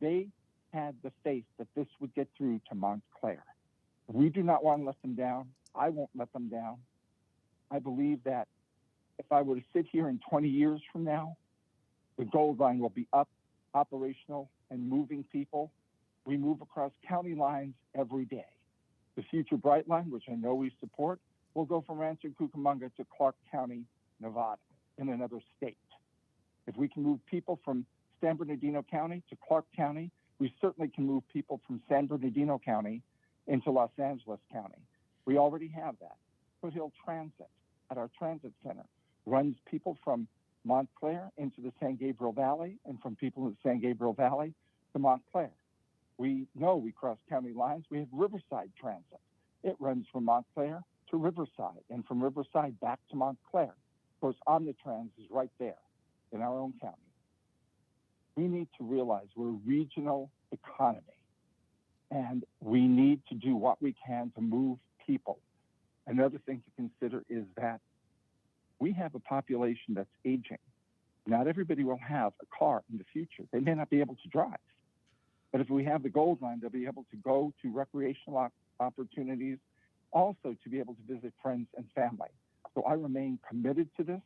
They had the faith that this would get through to Montclair. We do not want to let them down. I won't let them down. I believe that if I were to sit here in 20 years from now, the Gold Line will be up, operational, and moving people. We move across county lines every day. The future Bright Line, which I know we support, will go from Rancho Cucamonga to Clark County, Nevada, in another state. If we can move people from San Bernardino County to Clark County, we certainly can move people from San Bernardino County into Los Angeles County. We already have that. Foothill Transit at our transit center runs people from Montclair into the San Gabriel Valley and from people in the San Gabriel Valley to Montclair. We know we cross county lines. We have Riverside Transit. It runs from Montclair to Riverside and from Riverside back to Montclair. Of course, Omnitrans is right there in our own county. We need to realize we're a regional economy and we need to do what we can to move people. Another thing to consider is that we have a population that's aging. Not everybody will have a car in the future. They may not be able to drive. But if we have the Gold Line, they'll be able to go to recreational opportunities, also to be able to visit friends and family. So I remain committed to this.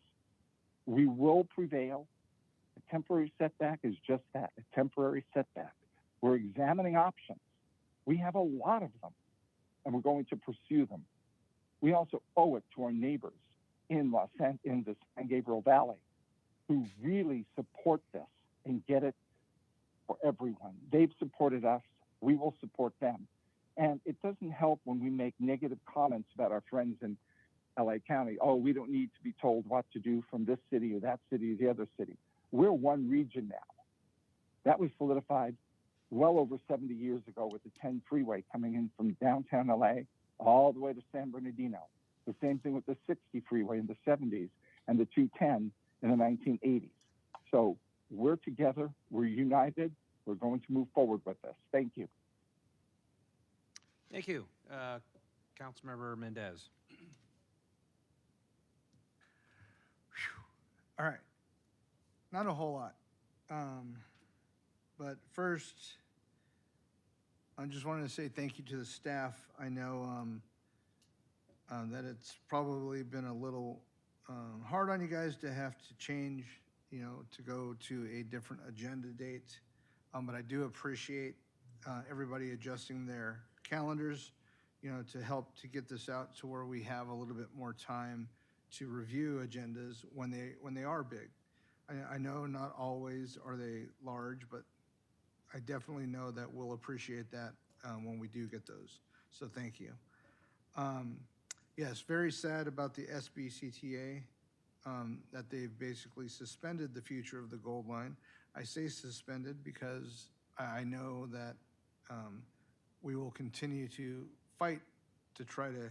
We will prevail. A temporary setback is just that, a temporary setback. We're examining options. We have a lot of them, and we're going to pursue them. We also owe it to our neighbors in the San Gabriel Valley who really support this and get it for everyone. They've supported us. We will support them. And it doesn't help when we make negative comments about our friends in LA County. Oh, we don't need to be told what to do from this city or that city or the other city. We're one region now. That was solidified well over 70 years ago with the 10 freeway coming in from downtown LA all the way to San Bernardino. The same thing with the 60 freeway in the 70s and the 210 in the 1980s. So we're together, we're united, we're going to move forward with this. Thank you. Thank you. Councilmember Mendez. All right. Not a whole lot. But first, I just wanted to say thank you to the staff. I know that it's probably been a little hard on you guys to have to change, to go to a different agenda date. But I do appreciate everybody adjusting their calendars, to help to get this out to where we have a little bit more time to review agendas when they are big. I know not always are they large, but I definitely know that we'll appreciate that when we do get those. So thank you. Yes, very sad about the SBCTA, that they've basically suspended the future of the Gold Line. I say suspended because I know that we will continue to fight to try to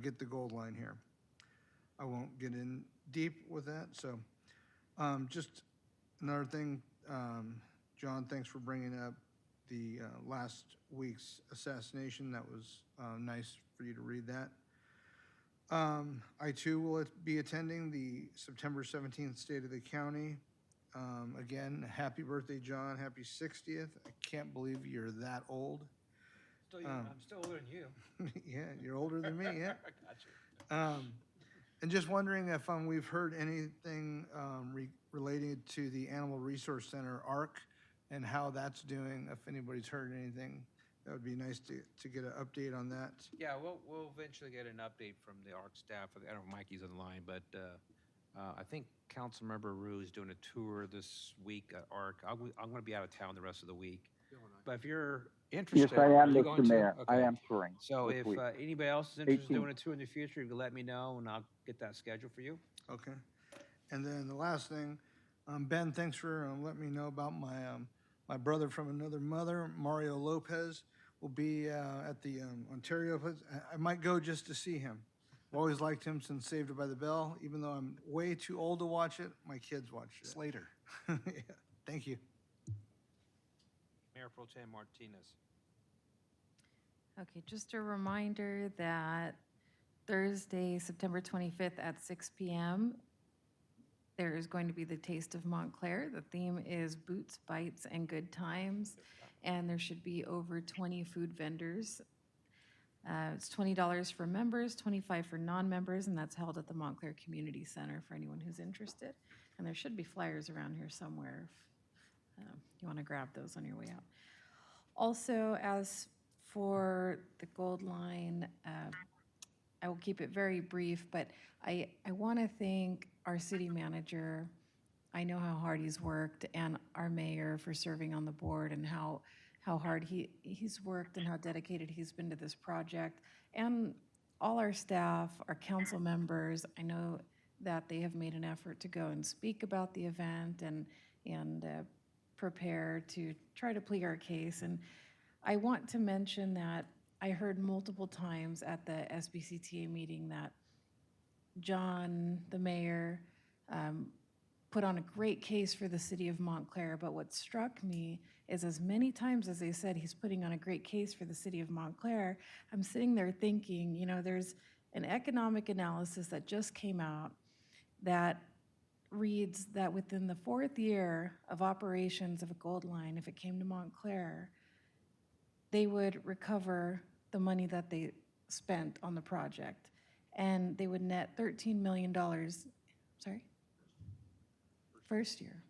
get the Gold Line here. I won't get in deep with that. So just another thing, John, thanks for bringing up the last week's assassination. That was nice for you to read that. I too will be attending the September 17th State of the County. Again, happy birthday, John. Happy 60th. I can't believe you're that old. I'm still older than you. Yeah, you're older than me, yeah. I got you. And just wondering if we've heard anything related to the Animal Resource Center, ARC, and how that's doing. If anybody's heard anything, that would be nice to get an update on that. Yeah, we'll eventually get an update from the ARC staff. I don't know if Mikey's on the line, but I think Councilmember Rue is doing a tour this week at ARC. I'm going to be out of town the rest of the week. But if you're interested, Yes, I am, are you Mr. going to? Mayor. I Okay. am touring So this if week. anybody else is interested in 18th. doing a tour in the future, you can let me know, and I'll get that scheduled for you. Okay. And then the last thing, Ben, thanks for letting me know about my brother from another mother, Mario Lopez, will be at the Ontario. I might go just to see him. I've always liked him since Saved by the Bell. Even though I'm way too old to watch it, my kids watched it. Slater. Yeah. Thank you. Mayor Pro Tem Martinez. Okay, just a reminder that Thursday, September 25th at 6 p.m., there is going to be the Taste of Montclair. The theme is Boots, Bites, and Good Times, and there should be over 20 food vendors. It's $20 for members, $25 for non-members, and that's held at the Montclair Community Center for anyone who's interested. And there should be flyers around here somewhere if you want to grab those on your way out. Also, as for the Gold Line, I will keep it very brief, but I want to thank our city manager. I know how hard he's worked, and our mayor for serving on the board, and how hard he's worked and how dedicated he's been to this project. And all our staff, our council members, I know that they have made an effort to go and speak about the event and prepare to try to plead our case. And I want to mention that I heard multiple times at the SBCTA meeting that John, the mayor, put on a great case for the city of Montclair. But what struck me is as many times as they said he's putting on a great case for the city of Montclair, I'm sitting there thinking, there's an economic analysis that just came out that reads that within the 4th year of operations of a gold line, if it came to Montclair, they would recover the money that they spent on the project, and they would net $13 million. Sorry? First year.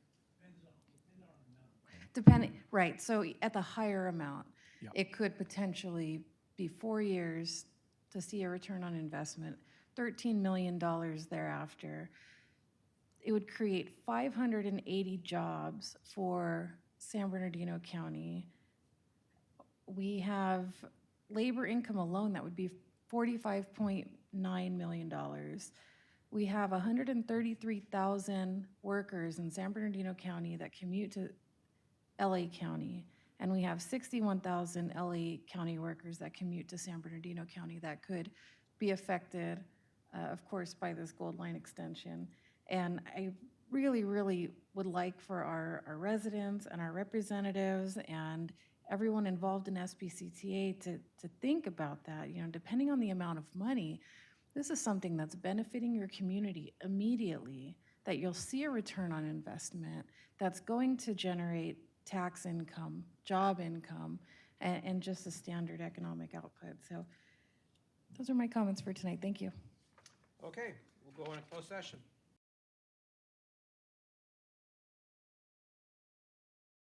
Depending, right, so at the higher amount, it could potentially be 4 years to see a return on investment, $13 million thereafter. It would create 580 jobs for San Bernardino County. We have labor income alone that would be $45.9 million. We have 133,000 workers in San Bernardino County that commute to LA County, and we have 61,000 LA County workers that commute to San Bernardino County that could be affected, of course, by this Gold Line extension. And I really, really would like for our residents and our representatives and everyone involved in SBCTA to think about that. Depending on the amount of money, this is something that's benefiting your community immediately, that you'll see a return on investment, that's going to generate tax income, job income, and just the standard economic output. So those are my comments for tonight. Thank you. Okay, we'll go into closed session.